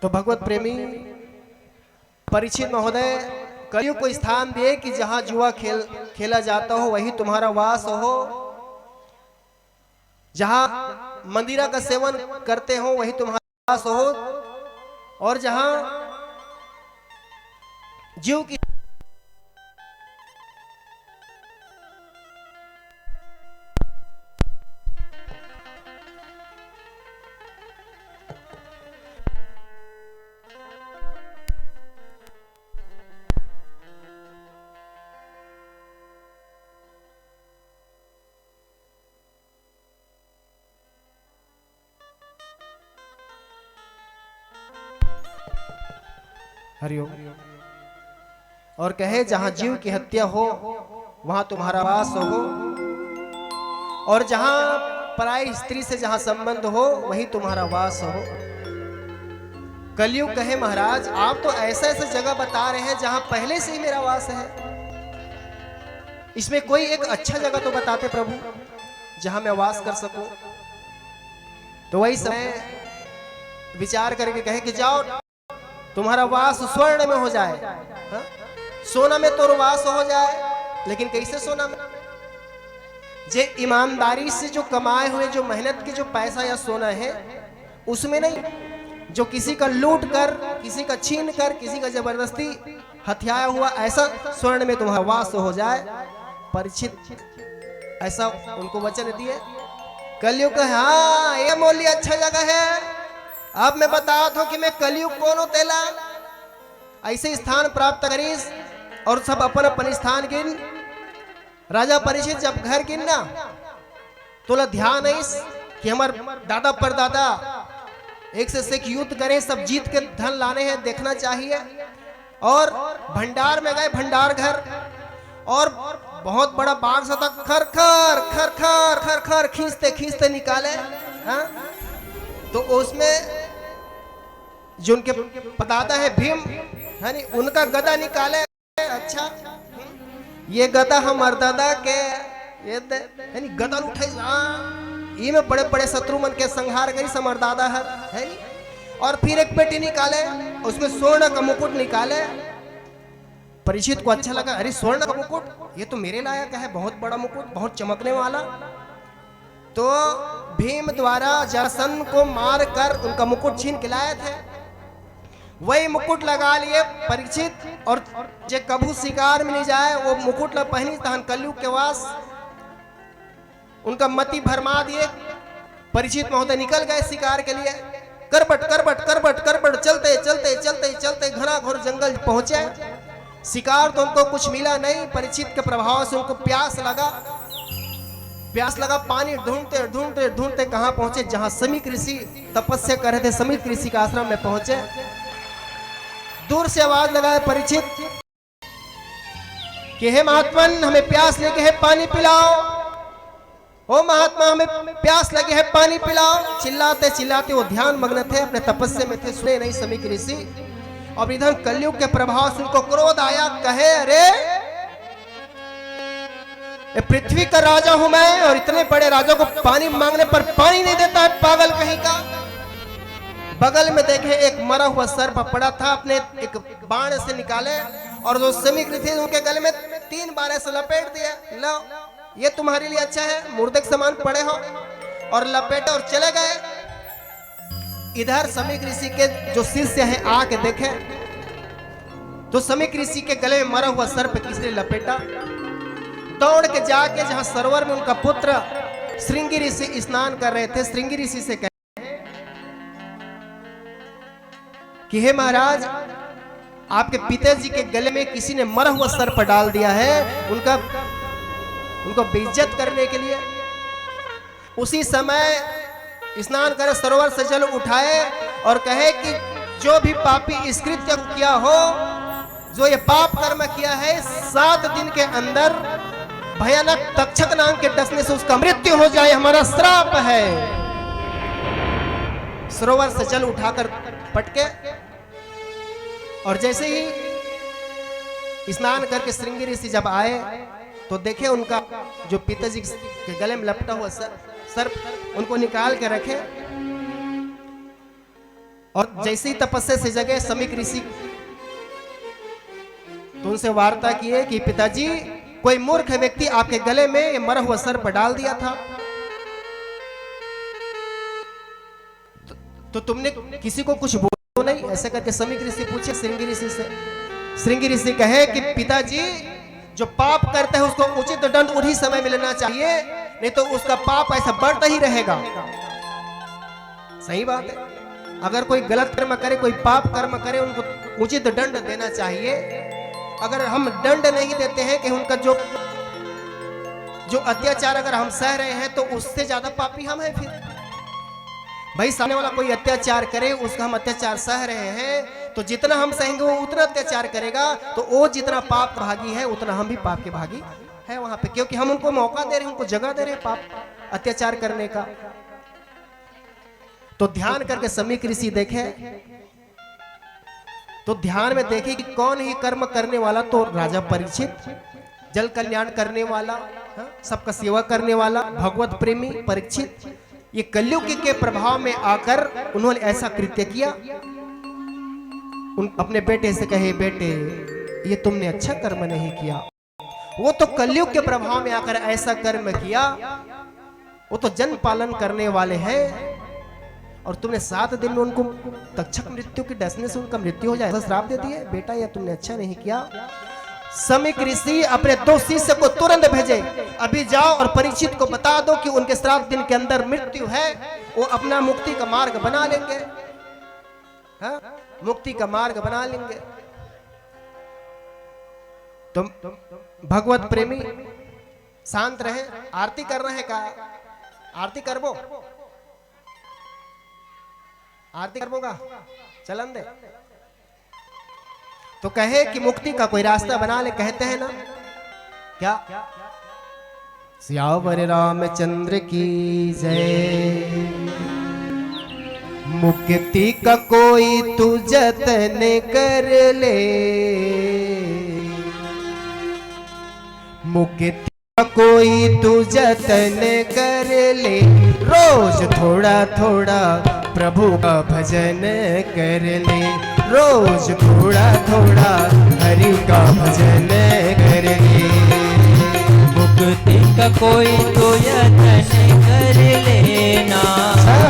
तो भगवत प्रेमी परीक्षित महोदय कलयुग को स्थान दिए कि जहां जुआ खेला जाता हो वही तुम्हारा वास हो, जहां मंदिरा का सेवन करते हो वही तुम्हारा वास हो, और जहां जीव की हरिओम। और कहे जहां जीव की हत्या हो वहां तुम्हारा वास हो, और जहां पराई स्त्री से जहां संबंध हो वही तुम्हारा वास हो। कलयुग कहे महाराज आप तो ऐसा ऐसा जगह बता रहे हैं जहां पहले से ही मेरा वास है, इसमें कोई एक अच्छा जगह तो बताते प्रभु जहां मैं वास कर सकूं। तो वही समय विचार करके कहे कि जाओ तुम्हारा वास स्वर्ण में हो जाए, हा? सोना में तो वास हो जाए, लेकिन कैसे सोना में? जे ईमानदारी से जो कमाए हुए जो मेहनत के जो पैसा या सोना है उसमें नहीं, जो किसी का लूट कर, किसी का छीन कर, किसी का जबरदस्ती हथियाया हुआ ऐसा स्वर्ण में तुम्हारा वास हो जाए। परीक्षित ऐसा उनको वचन दिए। कलयुग हाँ ये मोली अच्छा जगह है। अब मैं बता दो कि मैं कलयुग कौन हो तेला, ऐसे स्थान प्राप्त करीस और सब अपन अपन स्थान गिन। राजा परीक्षित जब घर गिनना तो ध्यान है कि हमार दादा परदादा एक से एक युद्ध करें, सब जीत के धन लाने हैं, देखना चाहिए। और भंडार में गए, भंडार घर, और बहुत बड़ा बाग सा था, खर खर खर खर खर खर खींचते खींचते निकाले। हाँ? तो उसमें जो उनके पतादा है भीम है नी, उनका गदा निकाले। अच्छा ये गदा हम मर्दादा के ये है नी, गदा उठे ये में बड़े बड़े शत्रु मन के संहार करी समरदादा है नी। और फिर एक पेटी निकाले, उसमें स्वर्ण का मुकुट निकाले। परीक्षित को अच्छा लगा, अरे स्वर्ण का मुकुट ये तो मेरे लायक है, बहुत बड़ा मुकुट, बहुत चमकने वाला। तो भीम द्वारा जरासंध को मार कर उनका मुकुट छीन के लाए थे, वही मुकुट लगा लिए परीक्षित। और जे कभू शिकार में नहीं जाए वो मुकुट पहनी तहन कलयुग के वास उनका मति भरमा दिए। परीक्षित महोदय निकल गए शिकार के लिए, करबट करबट करबट करबट चलते चलते चलते चलते घना घोर जंगल पहुंचे। शिकार तो उनको कुछ मिला नहीं। परीक्षित के प्रभाव से उनको प्यास लगा, पानी ढूंढते ढूंढते ढूंढते कहां पहुंचे, जहां समीक ऋषि तपस्या कर रहे थे, समीक ऋषि के आश्रम में पहुंचे। दूर से आवाज लगाए परीक्षित कि हे महात्मन हमें प्यास लगी है, पानी पिलाओ। ओ महात्मा हमें प्यास लगी है, पानी पिलाओ। चिल्लाते चिल्लाते वो ध्यान मग्न थे, अपने तपस्या में थे, सुने नहीं समीक ऋषि। और इधर कलयुग के प्रभाव से उनको क्रोध आया, कहे अरे पृथ्वी का राजा हूं मैं, और इतने बड़े राजा को पानी मांगने पर पानी नहीं देता है, पागल कहीं का। बगल में देखे एक मरा हुआ सर्प पड़ा था, अपने एक बाण से निकाले और जो समीक ऋषि उनके गले में 3 बार ऐसे लपेट दिया। लो ये तुम्हारे लिए अच्छा है, मुर्दे के समान पड़े हो, और लपेटे और चले गए। इधर समीक ऋषि के जो शिष्य हैं आके देखे तो समीक ऋषि के गले में मरा हुआ सर्प किसने लपेटा। दौड़ के जाके जहां सरोवर में उनका पुत्र श्रृंगी ऋषि स्नान कर रहे थे, श्रृंगी ऋषि से कहे कि हे महाराज आपके पिताजी के गले में किसी ने मरा हुआ सर्प डाल दिया है, उनको बेइज्जत करने के लिए। उसी समय स्नान करे, सरोवर से जल उठाए और कहे कि जो भी पापी इस कृत्य को किया हो, जो ये पाप कर्म किया है, 7 दिन के अंदर भयानक तक्षक नाम के डसने से उसका मृत्यु हो जाए, हमारा श्राप है। सरोवर से जल उठाकर पटके और जैसे ही स्नान करके श्रृंगी ऋषि जब आए तो देखे उनका जो पिताजी के गले में लपटा हुआ सर्प उनको निकाल के रखे और जैसे ही तपस्या से जगे समीक ऋषि तो उनसे वार्ता किए कि पिताजी, कोई मूर्ख व्यक्ति आपके गले में ये मरा हुआ सर्प डाल दिया था, तो तुमने किसी को कुछ बोलो नहीं? ऐसे करके समीक ऋषि पूछे श्रृंगी ऋषि से। श्रृंगी ऋषि कहे कि पिताजी, जो पाप करते हैं उसको उचित दंड उन्हीं समय मिलना चाहिए, नहीं तो उसका पाप ऐसा बढ़ता ही रहेगा। सही बात है, अगर कोई गलत कर्म करे, कोई पाप कर्म करे, उनको उचित दंड देना चाहिए। अगर हम दंड नहीं देते हैं कि उनका जो अत्याचार अगर हम सह रहे हैं तो उससे ज्यादा पापी हम हैं। फिर भाई सामने वाला कोई अत्याचार करे, उसका हम अत्याचार सह रहे हैं, तो जितना हम सहेंगे वो उतना अत्याचार करेगा, तो वो जितना पाप भागी है उतना हम भी पाप के भागी है वहां पे, क्योंकि हम उनको मौका दे रहे हैं, उनको जगह दे रहे हैं पाप अत्याचार करने का। तो ध्यान करके समीक ऋषि देखे तो ध्यान में देखे कि कौन ही कर्म करने वाला, तो राजा परीक्षित, जल कल्याण करने वाला, सबका सेवा करने वाला, भगवत प्रेमी परीक्षित, ये कलयुग के प्रभाव में आकर उन्होंने ऐसा कृत्य किया। अपने बेटे से कहे, बेटे ये तुमने अच्छा कर्म नहीं किया, वो तो कलयुग के प्रभाव में आकर ऐसा कर्म किया, वो तो जन पालन करने वाले हैं, और तुमने 7 दिन में उनको तक्षक मृत्यु के डसने से उनका मृत्यु हो जाए, ऐसा श्राप दे दिए। बेटा ये तुमने अच्छा नहीं किया। समीक ऋषि अपने 2 शिष्य को तुरंत भेजे, अभी जाओ और परीक्षित को बता दो कि उनके 7 दिन के अंदर मृत्यु है, वो अपना मुक्ति का मार्ग बना लेंगे। हाँ? मुक्ति का मार्ग बना लेंगे। तुम भगवत प्रेमी शांत रहे। आरती कर रहे हैं का? आरती करबो, आरती करबोगा, चलन दे। तो कहे कि मुक्ति का कोई रास्ता बना ले, कहते हैं ना क्या? सियावर रामचंद्र की जय। मुक्ति का कोई तू जतन कर ले, मुक्ति का कोई तू जतन कर ले, रोज थोड़ा थोड़ा प्रभु का भजन कर ले, रोज थोड़ा थोड़ा हरि का भजन कर ले। मुक्ति का कोई तो यतन कर लेना,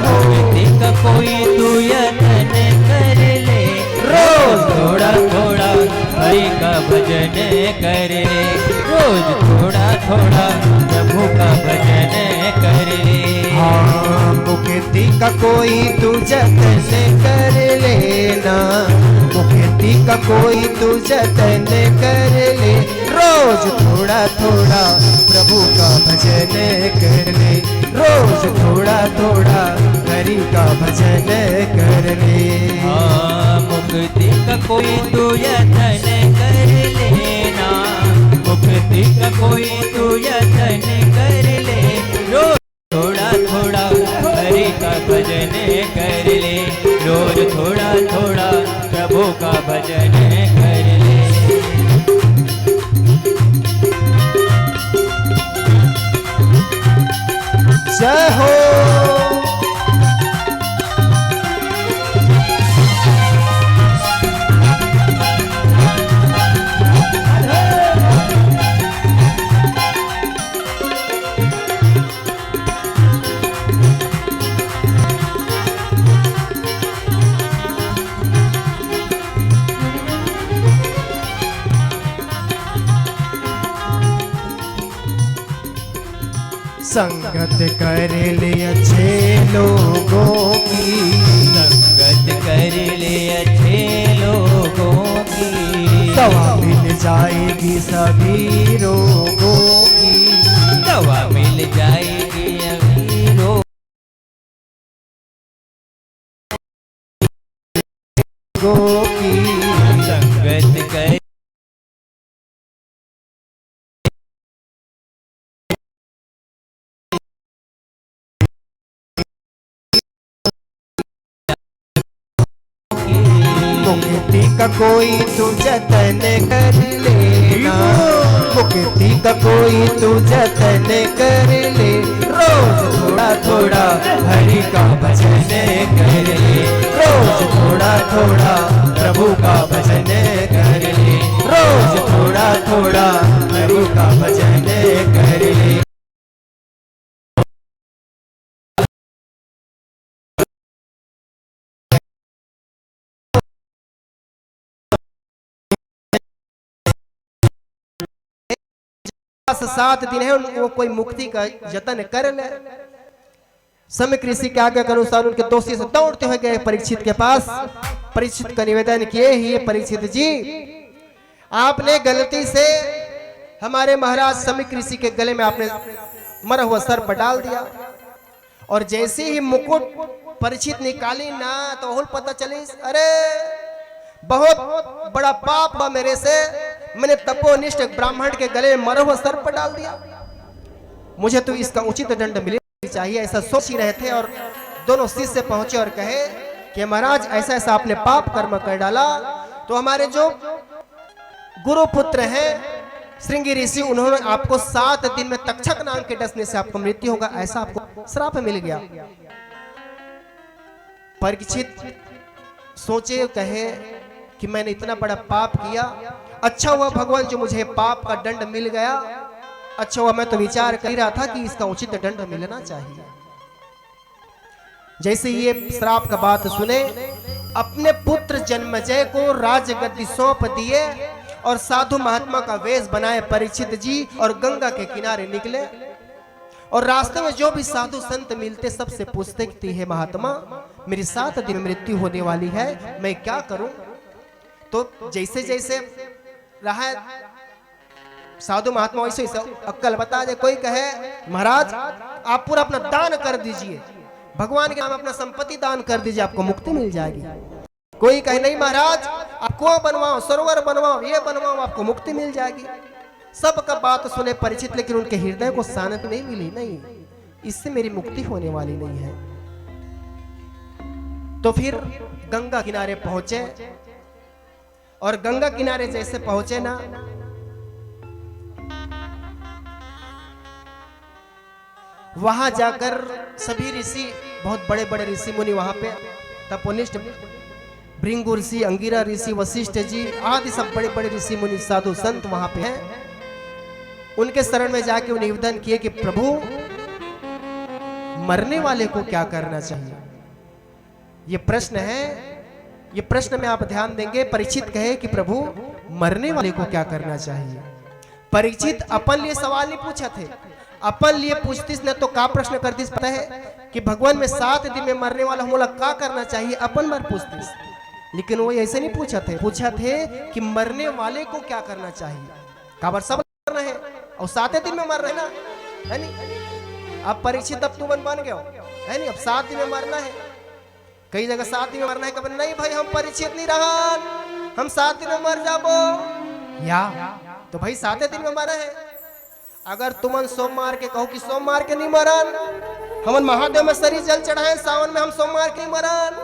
मुक्ति का कोई तो यतन कर ले, रोज थोड़ा थोड़ा हरि का भजन कर ले, रोज थोड़ा थोड़ा प्रभु का भजन कर ले। हाँ, मुक्ति का कोई तू जतन कर लेना, मुक्ति का कोई तू जतन कर ले, रोज थोड़ा थोड़ा प्रभु का भजन कर ले, रोज थोड़ा थोड़ा हरि का भजन कर ले। हाँ, मुक्ति का कोई तू यतन कर लेना, मुक्ति का कोई तू यतन कर ले, रोज थोड़ा थोड़ा हरि का भजन कर ले, रोज थोड़ा थोड़ा प्रभु का भजन कर ले। जय हो। संगत कर ले अच्छे लोगों की, संगत कर ले अच्छे लोगों की, दवा मिल जाएगी सभी रोगों की, दवा मिल जाएगी अभी रोग लोगों की संगत कर मुक्ति का कोई तू जतन कर लेना, मुक्ति का कोई तू जतन कर ले, रोज थोड़ा थोड़ा हरि का भजन कर ले, रोज थोड़ा थोड़ा प्रभु का भजन कर ले, रोज थोड़ा थोड़ा प्रभु का भजन कर ले। सात दिन है वो कोई मुक्ति का यत्न कर ले। समय ऋषि के आज्ञा के अनुसार उनके दोषी से दौड़ते हुए गए परीक्षित के पास। परीक्षित का निवेदन किए ही, परीक्षित जी आपने गलती से हमारे महाराज समय ऋषि के गले में आपने मरा हुआ सर्प डाल दिया, और जैसे ही मुकुट परीक्षित निकाली ना तो होल पता चली अरे बहुत बड़ा पाप बा मेरे से, मैंने तपोनिष्ठ ब्राह्मण के गले में मरा हुआ सर्प डाल दिया, मुझे तो इसका उचित दंड मिलना चाहिए, ऐसा सोच ही रहे थे। और दोनों शिष्य पहुंचे और कहे कि महाराज ऐसा ऐसा आपने पाप कर्म कर डाला, तो हमारे जो गुरुपुत्र हैं श्रृंगी ऋषि, उन्होंने आपको 7 दिन में तक्षक नाम के डसने से आपको मृत्यु होगा, ऐसा आपको श्राप मिल गया। परीक्षित सोचे, कहे कि मैंने इतना बड़ा पाप किया, अच्छा हुआ भगवान जो मुझे पाप का दंड मिल गया, अच्छा हुआ, मैं तो विचार कर रहा था कि इसका उचित दंड मिलना चाहिए। जैसे ये श्राप का बात सुने, अपने पुत्र जन्मजय को राजगद्दी सौंप दिए और साधु महात्मा का वेश बनाए परीक्षित जी, और गंगा के किनारे निकले। और रास्ते में जो भी साधु संत मिलते सबसे पूछते कि हे महात्मा, मेरी 7 दिन मृत्यु होने वाली है, मैं क्या करूं? तो जैसे जैसे रहा साधु महात्मा वैसे वैसे अक्कल बता दे। कोई कहे महाराज आप पूरा अपना दान कर दीजिए, भगवान के नाम अपना संपत्ति दान कर दीजिए, आपको मुक्ति मिल जाएगी। कोई कहे नहीं महाराज आप कुआं बनवाओ, सरोवर बनवाओ, ये बनवाओ, आपको मुक्ति मिल जाएगी। सबका बात सुने परीक्षित, लेकिन उनके हृदय को शांति नहीं मिली, नहीं इससे मेरी मुक्ति होने वाली नहीं है। तो फिर गंगा किनारे पहुंचे, और गंगा किनारे जैसे पहुंचे ना, वहां जाकर सभी ऋषि, बहुत बड़े बड़े ऋषि मुनि वहां पे तपोनिष्ठ, भृंगु ऋषि, अंगिरा ऋषि, वशिष्ठ जी आदि सब बड़े बड़े ऋषि मुनि साधु संत वहां पे हैं। उनके शरण में जाके उन्हें निवेदन किए कि प्रभु मरने वाले को क्या करना चाहिए, ये प्रश्न है, ये प्रश्न में आप ध्यान देंगे। परीक्षित कहे कि प्रभु मरने वाले को क्या करना चाहिए। परीक्षित अपन लिए सवाल नहीं पूछा थे, अपन लिए पूछतीस न तो का प्रश्न करतीस पता है कि भगवान में 7 दिन में मरने वाला मोला क्या करना चाहिए, अपन मर पूछतीस। लेकिन वो ऐसे नहीं पूछा थे कि मरने वाले को क्या करना चाहिए। काबर सब मरना है और 7 दिन में मर रहे ना, है नहीं? अब परीक्षित अब तू बन गया है नहीं, अब 7 दिन में मरना है। कई जगह 7 दिन में मरना है, कभी नहीं भाई हम परीक्षित नहीं रहा, हम 7 दिन में मर जाबो, या तो भाई 7 दिन में मरा है। अगर तुमन सोमवार के कहो कि सोमवार के नहीं मरन, हमन महादेव में सरी जल चढ़ाए सावन में, हम सोमवार के नहीं मरन,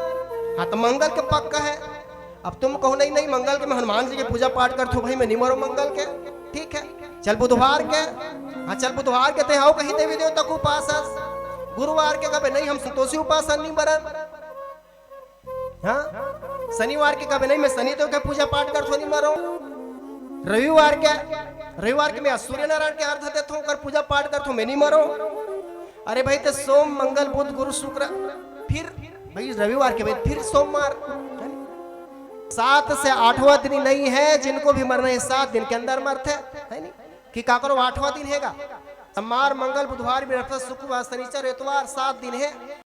हाँ तो मंगल के पक्का है। अब तुम कहो नहीं नहीं मंगल के मैं हनुमान जी की पूजा पाठ करता हूँ, भाई मैं नहीं मरो मंगल के, ठीक है चल बुधवार के, हाँ चल बुधवार के थे आओ कहीं देवी देवता को उपासस, गुरुवार के कभी नहीं हम संतोषी उपासन नहीं मरन, हाँ शनिवार के कभी नहीं मैं शनि देव के पूजा पाठ करता नहीं मरो, रविवार के मैं सूर्य नारायण के अर्घ देता हूँ, कर पूजा पाठ करता हूँ, मैं नहीं मरो। अरे भाई तो सोम मंगल बुध गुरु शुक्र, फिर भाई रविवार के बाद फिर सोमवार, 7 से 8वां दिन नहीं है जिनको भी मरना है 7 दिन के अंदर मरते है नहीं कि का करो 8वां दिन हैगा, सोमवार मंगल बुधवार बृहस्पति शुक्रवार शनिचर इतवार 7 दिन है,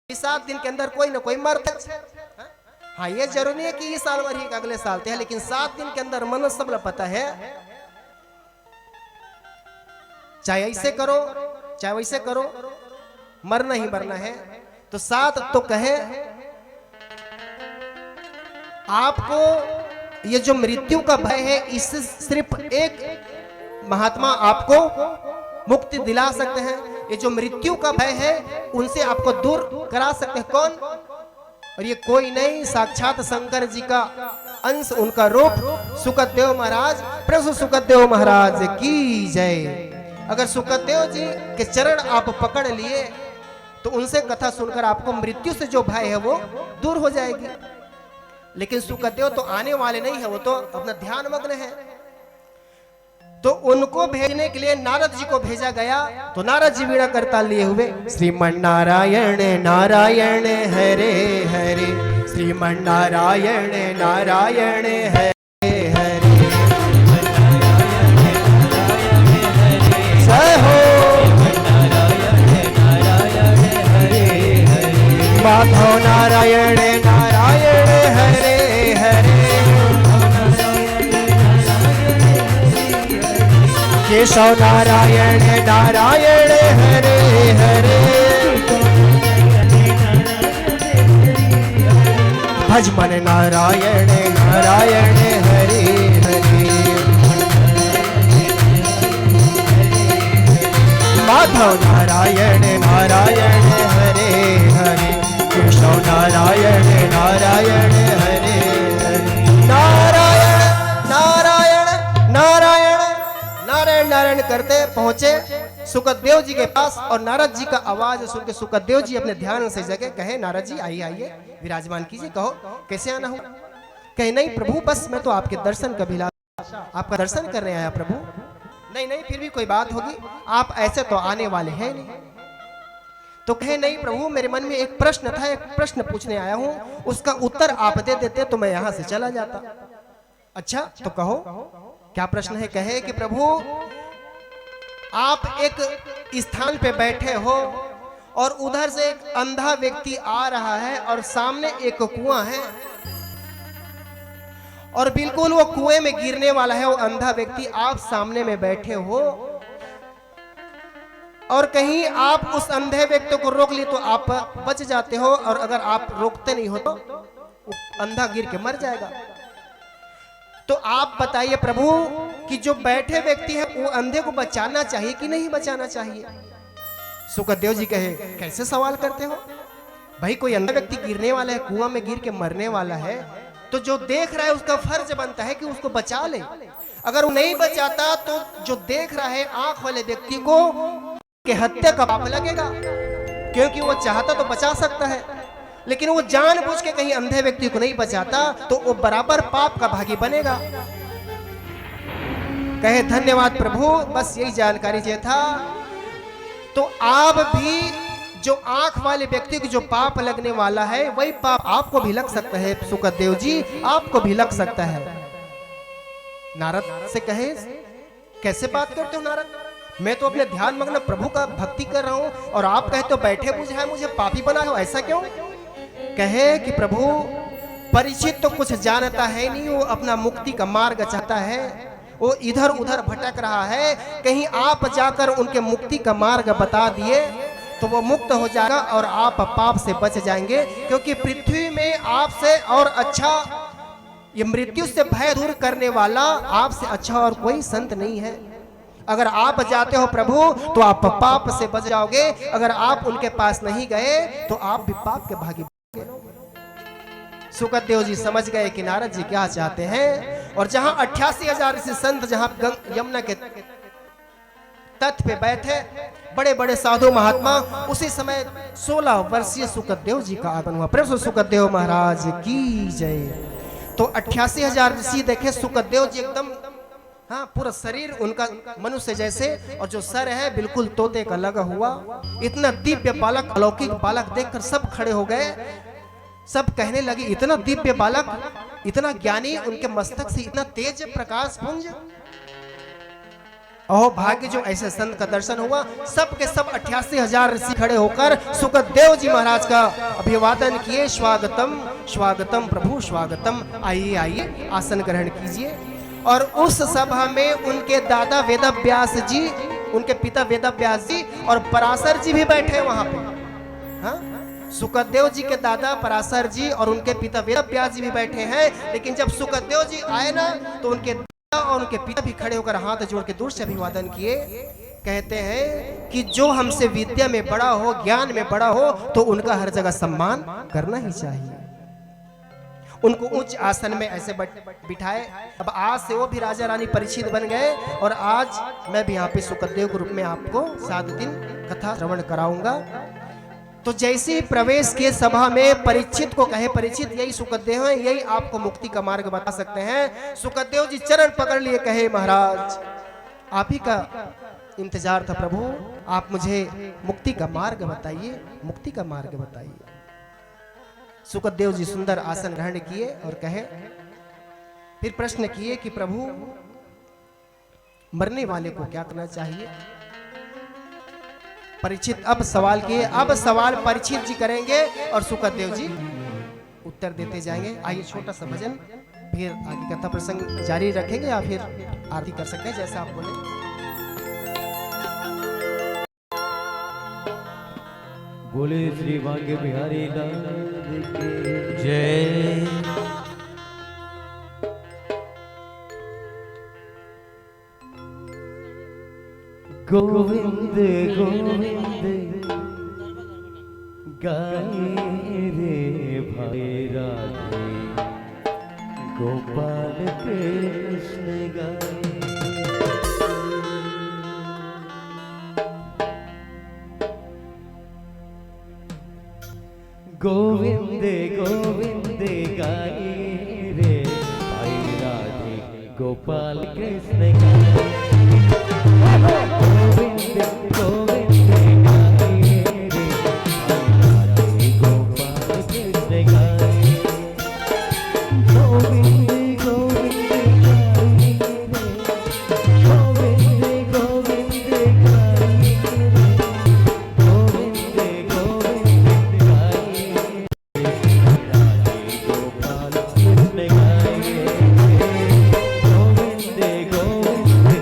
इस 7 दिन के अंदर कोई ना कोई मरते। हाँ ये जरूरी नहीं है कि इस साल मरिए अगले साल थे, लेकिन 7 दिन के अंदर मन सब पता है, चाहे ऐसे करो चाहे वैसे करो, मरना ही मरना है। तो 7 तो कहे आपको ये जो मृत्यु का भय है, इससे सिर्फ एक महात्मा आपको मुक्ति दिला सकते हैं। ये जो मृत्यु का भय है उनसे आपको दूर करा सकते हैं। कौन? और ये कोई नहीं, साक्षात शंकर जी का अंश, उनका रूप सुखदेव महाराज। प्रभु सुखदेव महाराज की जय। अगर सुखदेव जी के चरण आप पकड़ लिए तो उनसे कथा सुनकर आपको मृत्यु से जो भय है वो दूर हो जाएगी। लेकिन सुखदेव तो आने वाले नहीं है, वो तो अपना ध्यान मग्न है। तो उनको भेजने के लिए नारद जी को भेजा गया। तो नारद जी वीणा करताल लिए हुए श्रीमन नारायण नारायण हरे हरे, श्रीमन नारायण नारायण हरे हरे, जय हो माधव नारायण नारायण हरे हरे, केशव नारायण नारायण हरे हरे, भजमन नारायण नारायण हरे हरे, माधव नारायण नारायण हरे हरे, केशव नारायण नारायण हरे हरे, नारायण नारायण नारायण नारायण नारायण करते पहुंचे सुखदेव जी के पास। और नारद जी का आवाज सुन के सुखदेव जी अपने ध्यान से जगह कहे, नारद जी आइए आइए विराजमान कीजिए, कहो कैसे आना हो। कहे नहीं प्रभु, बस मैं तो आपके दर्शन का अभिलाषा, आपका दर्शन करने आया प्रभु। नहीं नहीं, फिर भी कोई बात होगी, आप ऐसे तो आने वाले हैं नहीं। तो कहे नहीं प्रभु, मेरे मन में एक प्रश्न था, एक प्रश्न पूछने आया हूं, उसका उत्तर आप दे देते तो मैं यहां से चला जाता। अच्छा तो कहो क्या प्रश्न है। कहे कि प्रभु आप एक स्थान पे बैठे हो और उधर से एक अंधा व्यक्ति आ रहा है और सामने एक कुआं है और बिल्कुल वो कुएं में गिरने वाला है। वो अंधा व्यक्ति, आप सामने में बैठे हो और कहीं आप उस अंधे व्यक्ति को रोक लिए तो आप बच जाते हो, और अगर आप रोकते नहीं हो तो अंधा गिर के मर जाएगा। तो आप बताइए प्रभु कि जो बैठे व्यक्ति है वो अंधे को बचाना चाहिए कि नहीं बचाना चाहिए। सुखदेव जी कहे कैसे सवाल करते हो भाई, कोई अंधा व्यक्ति गिरने वाला है, कुआं में गिर के मरने वाला है, तो जो देख रहा है उसका फर्ज बनता है कि उसको बचा ले। अगर वो नहीं बचाता तो जो देख रहा है आंख वाले व्यक्ति को के हत्या का पाप लगेगा, क्योंकि वो चाहता तो बचा सकता है, लेकिन वो जानबूझ के कहीं अंधे व्यक्ति को नहीं बचाता तो वो बराबर पाप का भागी बनेगा। कहे धन्यवाद प्रभु, बस यही जानकारी चाहिए था। तो आप भी जो आंख वाले व्यक्ति को जो पाप लगने वाला है वही पाप आपको भी लग सकता है। सुखदेव जी आपको भी लग सकता है। नारद से कहे कैसे बात करते हो नारद, मैं तो अपने ध्यान मग्न प्रभु का भक्ति कर रहा हूं और आप कहते हो बैठे बुझाए मुझे पापी बना हो, ऐसा क्यों। कहे कि प्रभु परिचित तो कुछ जानता है नहीं, वो अपना मुक्ति का मार्ग चाहता है, वो इधर उधर भटक रहा है, कहीं आप जाकर उनके मुक्ति का मार्ग बता दिए तो वो मुक्त हो जाएगा और आप पाप से बच जाएंगे। क्योंकि पृथ्वी में आपसे और अच्छा, ये मृत्यु से भय दूर करने वाला आपसे अच्छा और कोई संत नहीं है। अगर आप जाते हो प्रभु तो आप पाप से बच जाओगे, अगर आप उनके पास नहीं गए तो आप भी पाप के भागी। सुखदेव जी समझ गए कि नारद जी क्या चाहते हैं, और जहां 88,000 ऋषि संत जहां यमुना के तट पे बैठे बड़े बड़े साधु महात्मा, उसी समय 16 वर्षीय सुखदेव जी का आगमन हुआ। प्रभु सुखदेव महाराज की जय। तो 88,000 ऋषि देखे सुखदेव जी एकदम, हाँ पूरा शरीर उनका मनुष्य जैसे, और जो सर है बिल्कुल तोते का लगा हुआ। इतना दिव्य बालक, अलौकिक बालक देखकर सब खड़े हो गए। सब कहने लगे इतना दिव्य बालक, इतना ज्ञानी, उनके मस्तक से इतना तेज प्रकाश पुंज, ओह भाग्य जो ऐसे संत का दर्शन हुआ। सब के सब 88,000 ऋषि खड़े होकर सुखदेव जी महाराज का अभिवादन किए। स्वागतम स्वागतम प्रभु स्वागतम, आइए आइए आसन ग्रहण कीजिए। और उस सभा में उनके दादा वेदव्यास जी, उनके पिता वेदव्यास जी और पराशर जी भी बैठे वहां पे। हाँ सुखदेव जी के दादा पराशर जी और उनके पिता वेद व्यास जी भी बैठे हैं, लेकिन जब सुखदेव जी आए ना तो उनके दादा और उनके पिता भी खड़े होकर हाथ जोड़ के दूर से अभिवादन किए। कहते हैं कि जो हमसे विद्या में बड़ा हो, ज्ञान में बड़ा हो, तो उनका हर जगह सम्मान करना ही चाहिए। उनको उच्च आसन में ऐसे बिठाए। अब आज से वो भी राजा रानी परीक्षित बन गए और आज मैं भी यहाँ पे सुखदेव के रूप में आपको 7 दिन कथा श्रवण कराऊंगा। तो जैसे ही प्रवेश के सभा में परीक्षित को कहे, परीक्षित यही सुखदेव हैं, यही आपको मुक्ति का मार्ग बता सकते हैं। सुखदेव जी चरण पकड़ लिए, कहे महाराज आप ही का इंतजार था प्रभु, आप मुझे मुक्ति का मार्ग बताइए, मुक्ति का मार्ग बताइए। सुखदेव जी सुंदर आसन ग्रहण किए और कहे, फिर प्रश्न किए कि प्रभु मरने वाले को क्या करना चाहिए। परीक्षित अब सवाल किए, अब सवाल परीक्षित जी करेंगे और सुखदेव जी उत्तर देते जाएंगे। आइए छोटा सा भजन, फिर आगे कथा प्रसंग जारी रखेंगे या फिर आरती कर सकते हैं, जैसा आप बोले। बोले श्री भाग्य बिहारी लाल की जय। गोविंद गोविंद गाए रे भाई राधे, गोपाल कृष्ण गाए। गोविंद गोविंद गाए रे भाई राधे, गोपाल कृष्ण गाए। गोविंद गोविंद गाए रे भाई राधे, गोपाल कृष्ण गाए। गोविंद गोविंद गाए रे, गोविंद गोविंद गाए रे, गोविंद गोविंद गाए राधे, गोपाल कृष्ण गाए। गोविंद गोविंद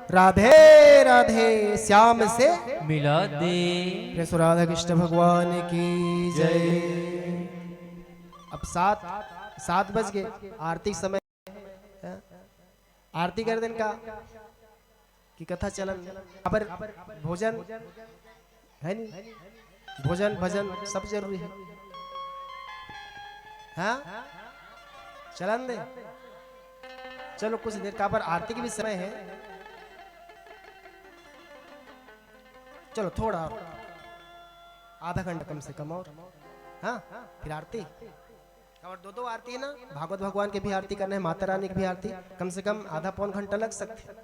राधे राधे श्याम से मिला दे। कृष्ण राधा कृष्ण भगवान की जय। अब 7 बज गए, आरती समय है। आरती कर दिन का कि कथा चलन पर भोजन है नहीं, भोजन भजन सब जरूरी है। हाँ चलन दे, चलो कुछ देर का पर आरती की भी समय है। चलो थोड़ा और, आधा घंटा कम से कम और, हाँ फिर आरती। और 2 आरती है ना, भागवत भगवान की भी आरती करना है, माता रानी की भी आरती, कम से कम आधा पौन घंटा लग सकते हैं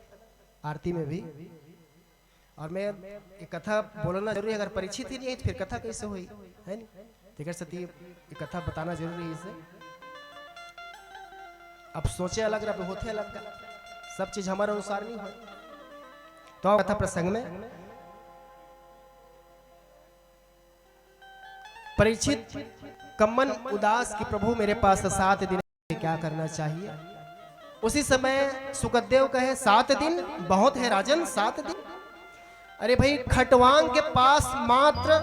आरती में भी। और मैं एक कथा बोलना जरूरी है, अगर परिचित ही नहीं है तो फिर कथा कैसे हुई है नहीं, ठीक सती ये कथा बताना जरूरी है इसे। अब सोचे अलग रब होते अलग का, सब चीज हमारे अनुसार नहीं हो। तो कथा प्रसंग में परीक्षित कम्मन उदास की प्रभु मेरे पास 7 दिन क्या करना चाहिए। उसी समय सुखदेव कहे 7 दिन बहुत है राजन, 7 दिन। अरे भाई खटवांग के पास मात्र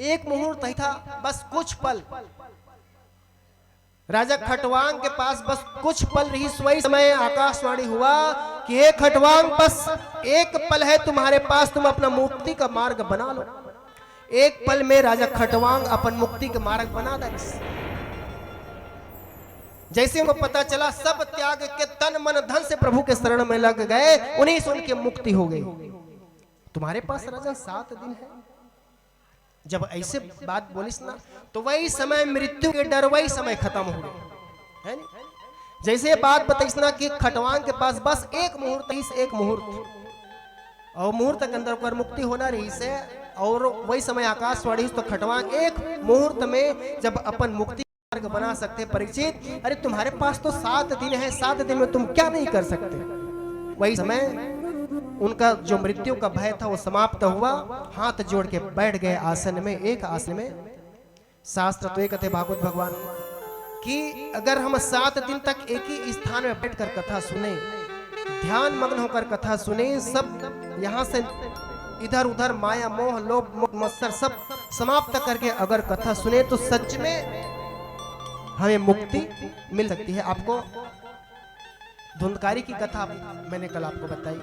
1 मुहूर्त ही था, बस कुछ पल। राजा खटवांग के पास बस कुछ पल रही, वही समय आकाशवाणी हुआ कि हे खटवांग बस 1 पल है तुम्हारे पास, तुम अपना मुक्ति का मार्ग बना लो। 1 पल में राजा खटवांग अपन मुक्ति का मार्ग बना दे। जैसे उनको पता चला, सब त्याग के तन मन धन से प्रभु के शरण में लग गए, उन्हीं से उनकी मुक्ति हो गई। तुम्हारे पास राजा 7 दिन है। जब ऐसे बात बोलिस ना, तो वही समय मृत्यु के डर वही समय खत्म हो गए है नी? जैसे बात बताइस ना कि खटवांग के पास बस 1 मुहूर्त ही, 1 मुहूर्त, और मुहूर्त के अंदर कर मुक्ति होना रही से, और वही समय आकाशवाणी तो खटवांग 1 मुहूर्त में जब अपन मुक्ति मार्ग बना सकते। परीक्षित अरे तुम्हारे पास तो 7 दिन है, 7 दिन में तुम क्या नहीं कर सकते। वही समय उनका जो मृत्यु का भय था वो समाप्त हुआ, हाथ जोड़ के बैठ गए आसन में, एक आसन में। शास्त्र तो एक कहते भागवत भगवान कि अगर हम 7 दिन तक एक ही स्थान में बैठकर कथा सुने, ध्यान मग्न होकर कथा सुने, सब यहाँ से इधर उधर माया मोह लोभ मत्सर सब समाप्त करके अगर कथा सुने, तो सच में हमें मुक्ति मिल सकती है। आपको धुंधकारी की कथा मैंने कल आपको बताई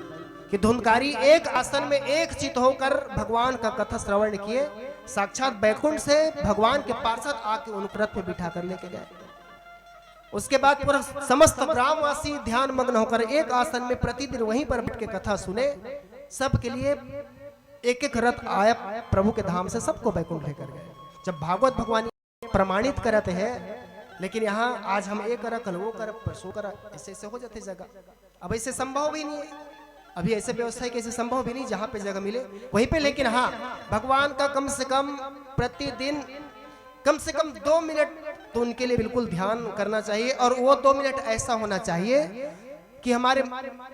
कि धुंधकारी एक आसन में एक चित होकर भगवान का कथा श्रवण किए, साक्षात बैकुंठ से भगवान के पार्षद आके उनको रथ पे बिठा कर लेके गए। उसके बाद पूरा समस्त ग्रामवासी ध्यान मग्न होकर एक आसन में प्रतिदिन वहीं पर बैठ के कथा सुने। सबके लिए एक एक रथ आया प्रभु के धाम से, सबको बैकुंठ लेकर गए। जब भागवत भगवान प्रमाणित करते हैं, लेकिन यहाँ आज हम एक कर, कल वो कर, परसों कर, ऐसे ऐसे हो जाते जगह। अब ऐसे संभव भी नहीं है, अभी ऐसे व्यवस्था कैसे संभव भी नहीं जहाँ पे जगह मिले वहीं पे। लेकिन हाँ, भगवान का कम से कम प्रतिदिन कम से कम 2 मिनट तो उनके लिए बिल्कुल ध्यान करना चाहिए। और वो 2 मिनट ऐसा होना चाहिए कि हमारे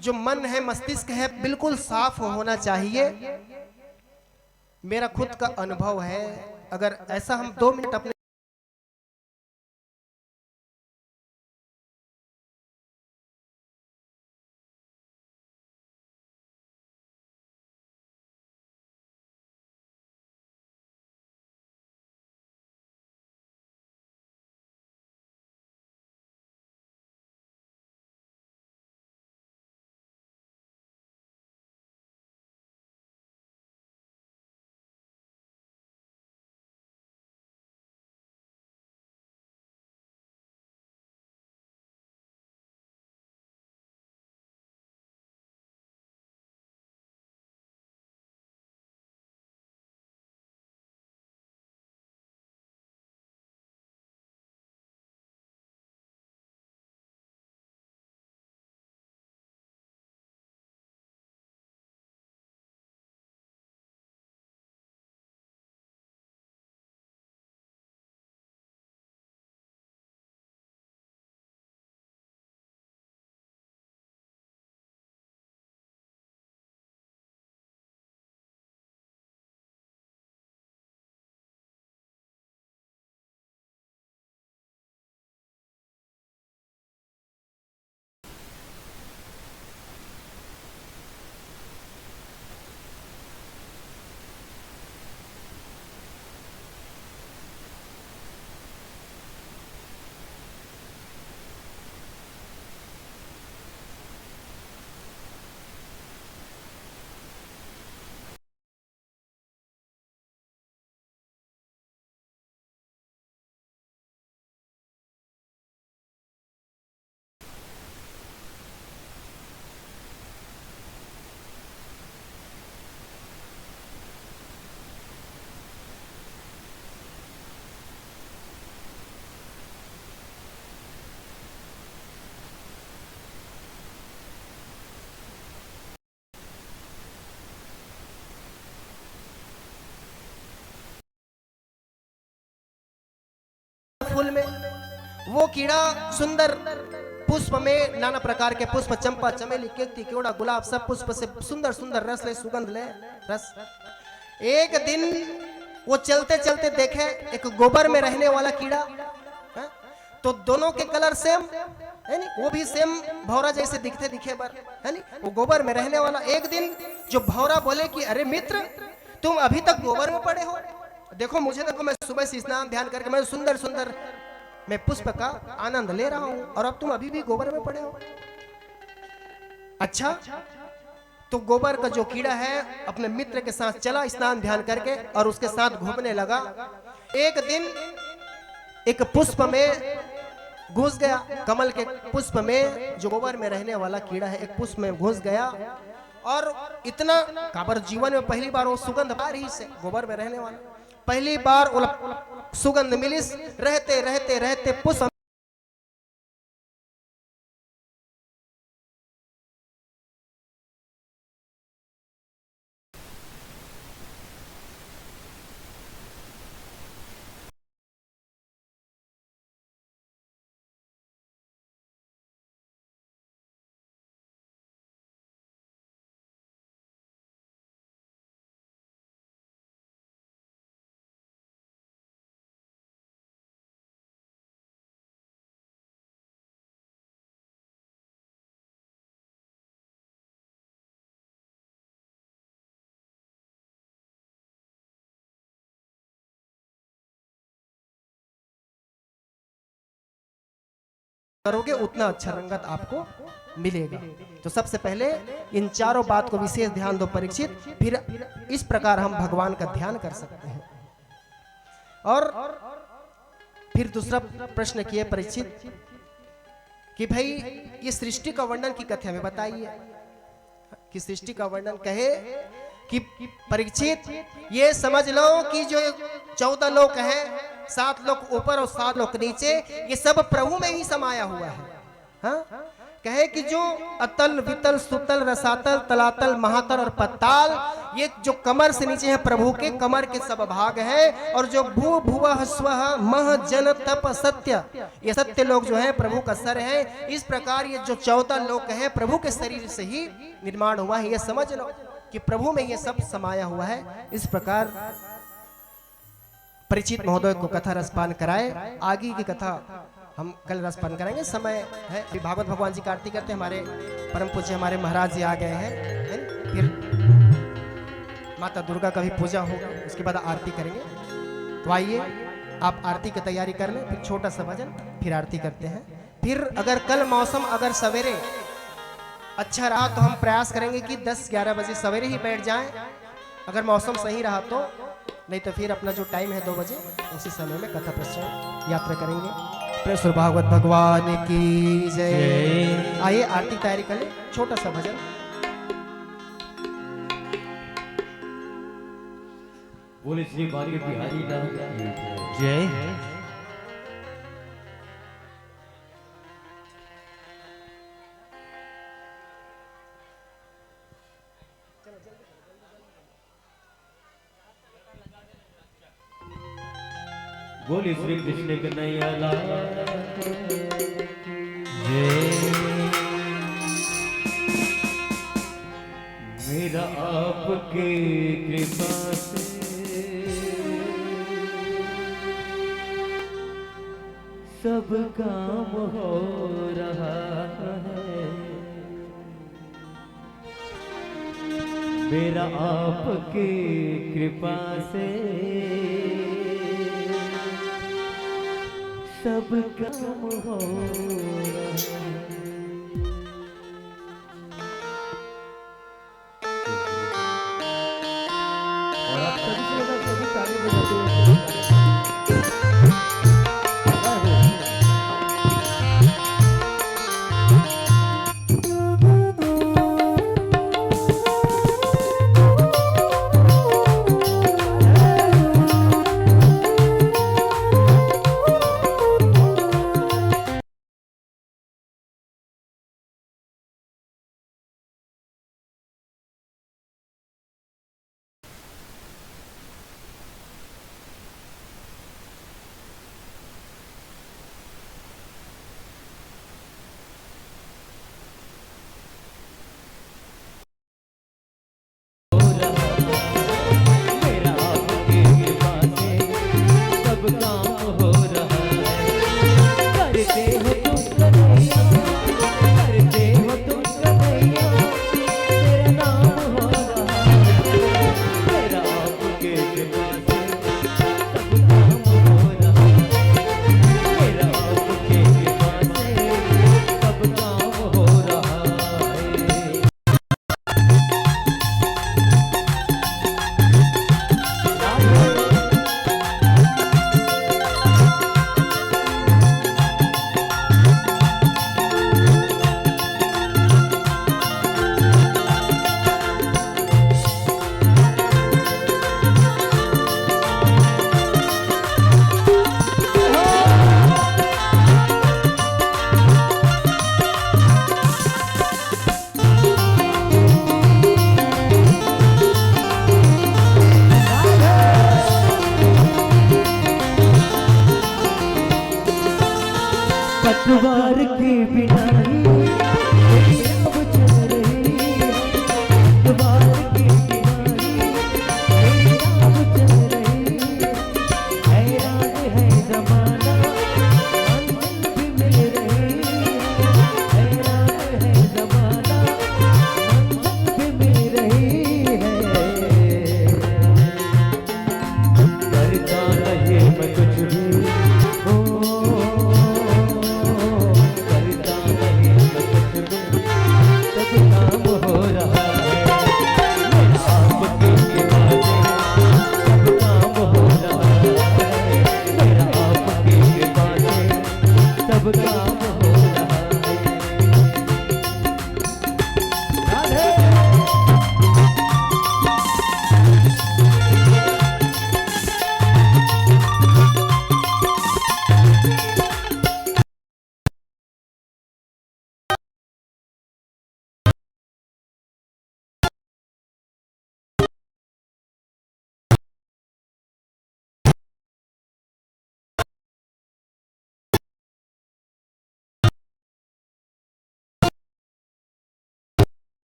जो मन है, मस्तिष्क है, बिल्कुल साफ होना चाहिए। मेरा खुद का अनुभव है, अगर ऐसा हम 2 मिनट अपने फूल में, वो कीड़ा सुंदर पुष्प में नाना प्रकार के पुष्प, चंपा, चमेली, केकती, केवड़ा, गुलाब, सब पुष्प से सुंदर सुंदर रस ले, सुगंध ले रस। एक दिन वो चलते चलते देखे एक गोबर में रहने वाला कीड़ा है? तो दोनों के कलर सेम है नी, वो भी सेम भौरा जैसे दिखे बर है नी, वो गोबर में रहने वाला। एक दिन जो भौरा बोले कि अरे मित्र, तुम अभी तक गोबर में पड़े हो, देखो मुझे, देखो मैं सुबह से स्नान ध्यान करके मैं सुंदर सुंदर मैं पुष्प का आनंद ले रहा हूं और अब तुम अभी भी गोबर में पड़े हो। अच्छा, तो गोबर का जो कीड़ा है अपने मित्र के साथ चला स्नान ध्यान करके और उसके साथ घूमने लगा। एक दिन एक पुष्प में घुस गया, कमल के पुष्प में, जो गोबर में रहने वाला कीड़ा है, एक पुष्प में घुस गया और इतना काबर जीवन में पहली बार वो सुगंध आ रही से, गोबर में रहने वाला पहली बार सुगंध मिलिस। रहते रहते रहते पुष्प करोगे उतना अच्छा रंगत आपको मिलेगा। तो सबसे पहले इन चारों बात को विशेष ध्यान दो परीक्षित, फिर इस प्रकार हम भगवान का ध्यान कर सकते हैं। और फिर दूसरा प्रश्न किए परीक्षित कि भाई ये सृष्टि का वर्णन की कथ्या में बताइए, कि सृष्टि का वर्णन कहे कि परीक्षित ये समझ लो कि जो 14 लोक है, 7 लोक ऊपर और 7 लोक नीचे, ये सब प्रभु में ही समाया हुआ है। हाँ? कहे कि जो अतल, वितल, सुतल, रसातल, तलातल, महातल और पताल, ये जो कमर से नीचे है प्रभु के कमर के सब भाग है। और जो भू भुवः स्वः मह जन तप सत्य, ये सत्य लोग जो है प्रभु का सर है। इस प्रकार ये जो 14 लोक है प्रभु के शरीर से ही निर्माण हुआ है। ये समझ लो कि प्रभु में ये सब समाया हुआ है। इस प्रकार परिचित महोदय को कथा रसपान कराए। आगे की कथा हम कल रसपान करेंगे, समय है। भागवत भगवान जी की आरती करते हैं, हमारे परम पूज्य हमारे महाराज जी आ गए हैं। फिर माता दुर्गा का भी पूजा होगा, उसके बाद आरती करेंगे। तो आइए आप आरती की तैयारी कर लें, फिर छोटा सा भजन, फिर आरती करते हैं। फिर अगर कल मौसम अगर सवेरे अच्छा रहा तो हम प्रयास करेंगे कि 10-11 बजे सवेरे ही बैठ जाएं, अगर मौसम सही रहा तो। नहीं तो फिर अपना जो टाइम है 2 बजे, उसी समय में कथा प्रश्न यात्रा करेंगे। प्रेम भागवत भगवान की जय। आइए आरती तैयारी कर ले, छोटा सा भजन। बोले श्री बाली बिहारी लाल की जय। बोले श्री कृष्ण कन्हैया लाल जय। मेरा आपके कृपा से सब काम हो रहा है। मेरा आपके कृपा से सब काम हो रहा है। और आप सभी से लगा, सभी ताली बजाते हैं।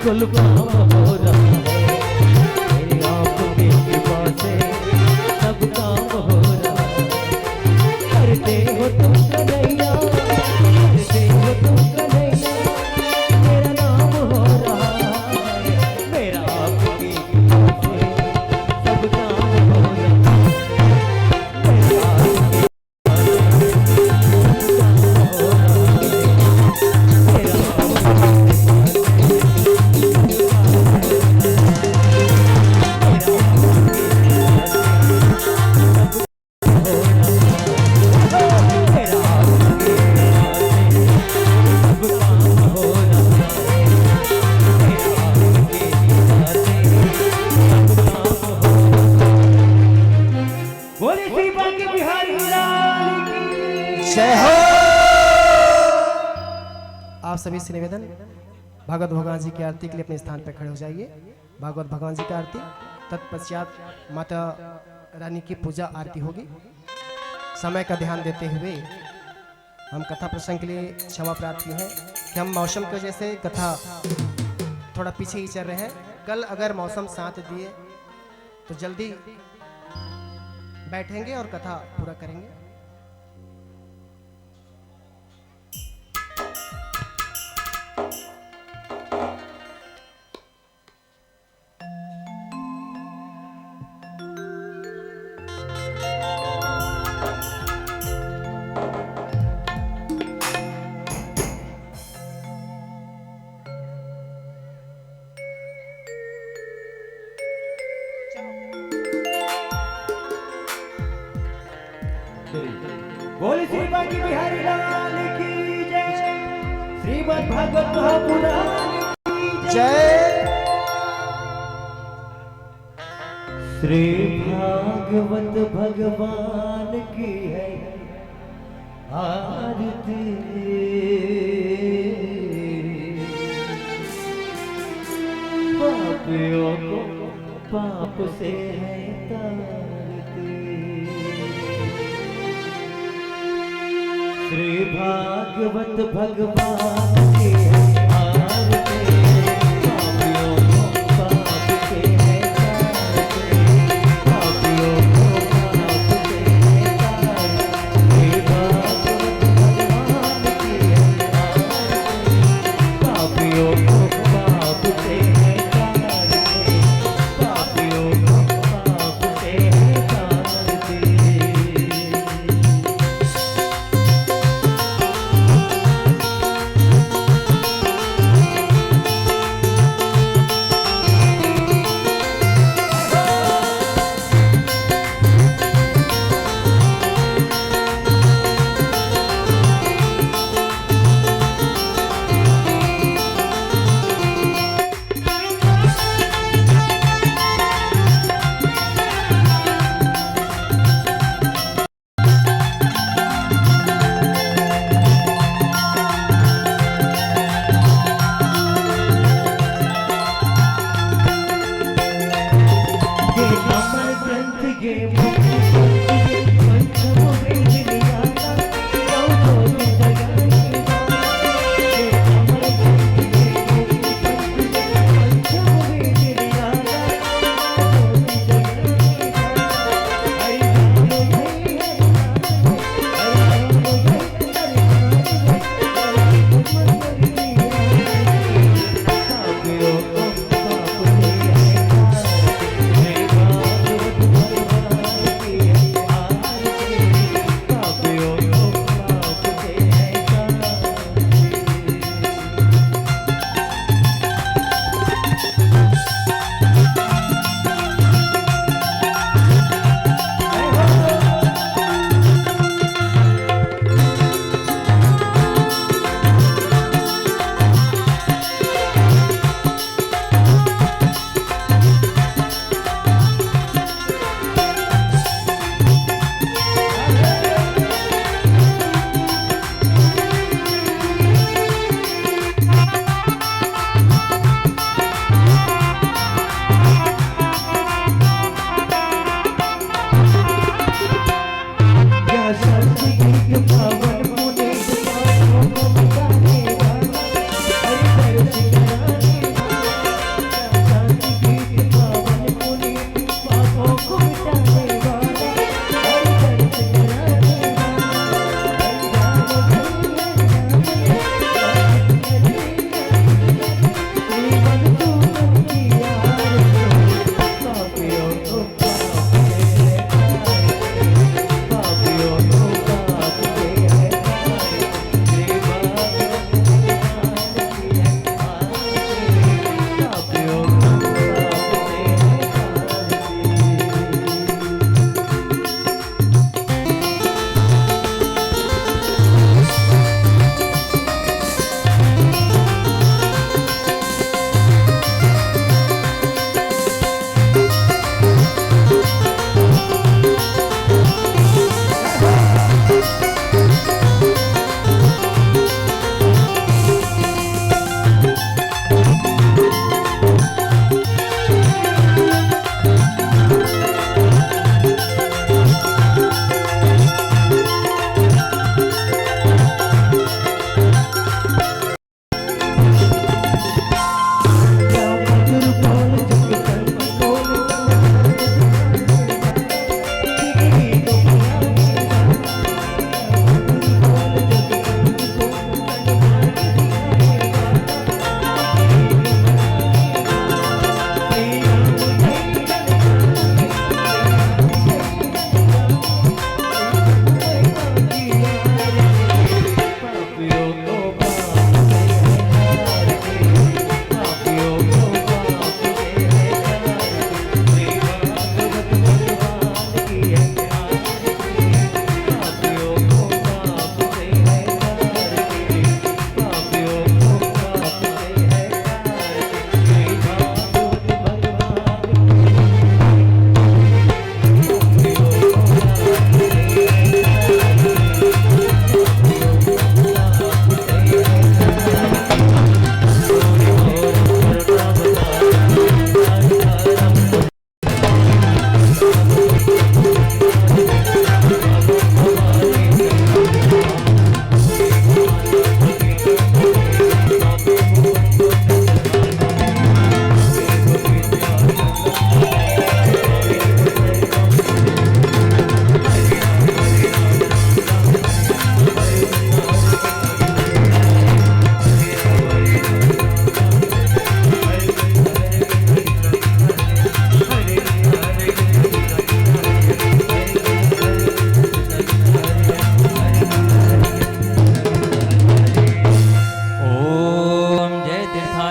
कुल काम हो रहा है, मेरी आपकी कृपा से सब काम हो रहा है। करते हो तुम कन्हैया, करते हो तुम कन्हैया, मेरा नाम हो रहा है, मेरा आपकी कृपा से सब काम हो रहा है, मेरा आपकी जय हो। आप सभी से निवेदन, भागवत भगवान जी की आरती के लिए अपने स्थान पर खड़े हो जाइए। भागवत भगवान जी की आरती, तत्पश्चात माता रानी की पूजा आरती होगी। समय का ध्यान देते हुए हम कथा प्रसंग के लिए क्षमा प्रार्थी हैं कि हम मौसम की वजह से कथा थोड़ा पीछे ही चल रहे हैं। कल अगर मौसम साथ दिए तो जल्दी बैठेंगे और कथा पूरा करेंगे। बोले श्री बांकी बिहारी लाल की जय, श्रीमद् भागवत महापुराण की जय। श्री भागवत भगवान की है आरती, पापियों को पाप से है तारती। श्री भागवत भगवान की है आरती, पापियों को पाप से है तारती, पापियों को पाप से है तारती। श्री भागवत भगवान की है आरती, पापियों को पाप से है तारती, पापियों को पाप से है तारती।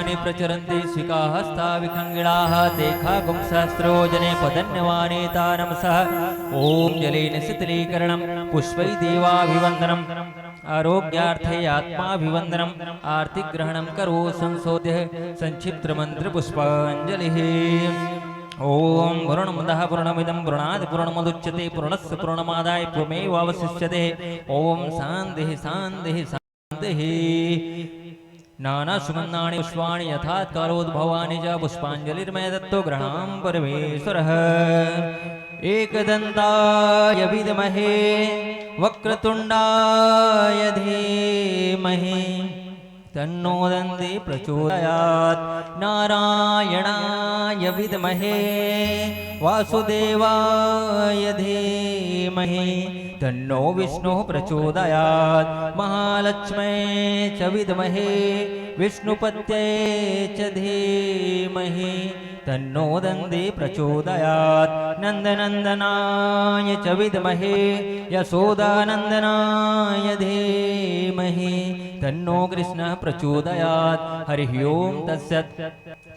पुष्पाणि प्रचरन्ति स्विकाहस्ता विखङ्गिणाः देखा गुंसहस्रो जने पदन्यवाने तानमसः ॐ जलेन शीतलीकरणं पुष्पै देवाभिवन्दनम् आरोग्यार्थे आत्माभिवन्दनम् आर्तिग्रहणं करो संशोध्य संक्षिप्तमन्त्रपुष्पाञ्जलिः ओम वरुणमुदः वरुणमिदं वरुणादि वरुणमुदुच्यते पूर्णस्य पूर्णमादाय पूर्णमेवावशिष्यते ओम शान्तिः शान्तिः शान्तिः नानासुगन्धानि पुष्पाणि यथात्कालोद्भवानि च पुष्पाञ्जलिर्मे दत्तो गृहां परमेश्वरः एकदन्ताय विद्महे वक्रतुण्डाय धीमहि तन्नो दन्ति प्रचोदयात् नारायणाय विद्महे वासुदेवाय धीमहि तन्नो विष्णुः प्रचोदयात् महालक्ष्मै च विद्महे विष्णुपत्यै च धीमहि तन्नो दन्ति प्रचोदयात् नन्दनन्दनाय च विद्महे यशोदानन्दनाय धीमहि तन्नो कृष्णः प्रचोदयात् हरिः ओं तत्सत्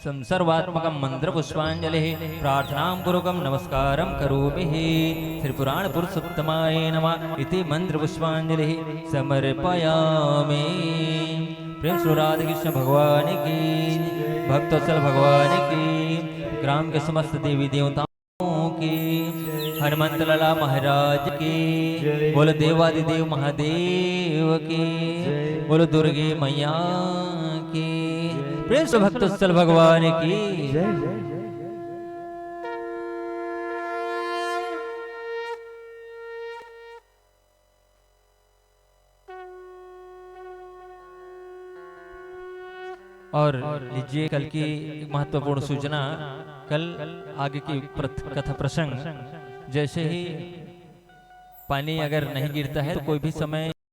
संसर्वात्मकं मन्त्रपुष्पाञ्जलिः प्रार्थनां पूर्वकं नमस्कारं करोमि श्रीपुराणपुरुषोत्तमाय नमः इति मन्त्रपुष्पाञ्जलिः समर्पयामि प्रेम श्री राधे कृष्ण भगवान की भक्तवत्सल भगवान की ग्राम के समस्त देवी देवताओं की हनुमंत लाला महाराज की बोलो देवादिदेव महादेव की बोलो दुर्गे मैया की प्रेम से भक्तवत्सल भगवान की और लीजिए कल की एक महत्वपूर्ण सूचना कल आगे की कथा प्रसंग जैसे ही पानी अगर नहीं गिरता है तो कोई भी समय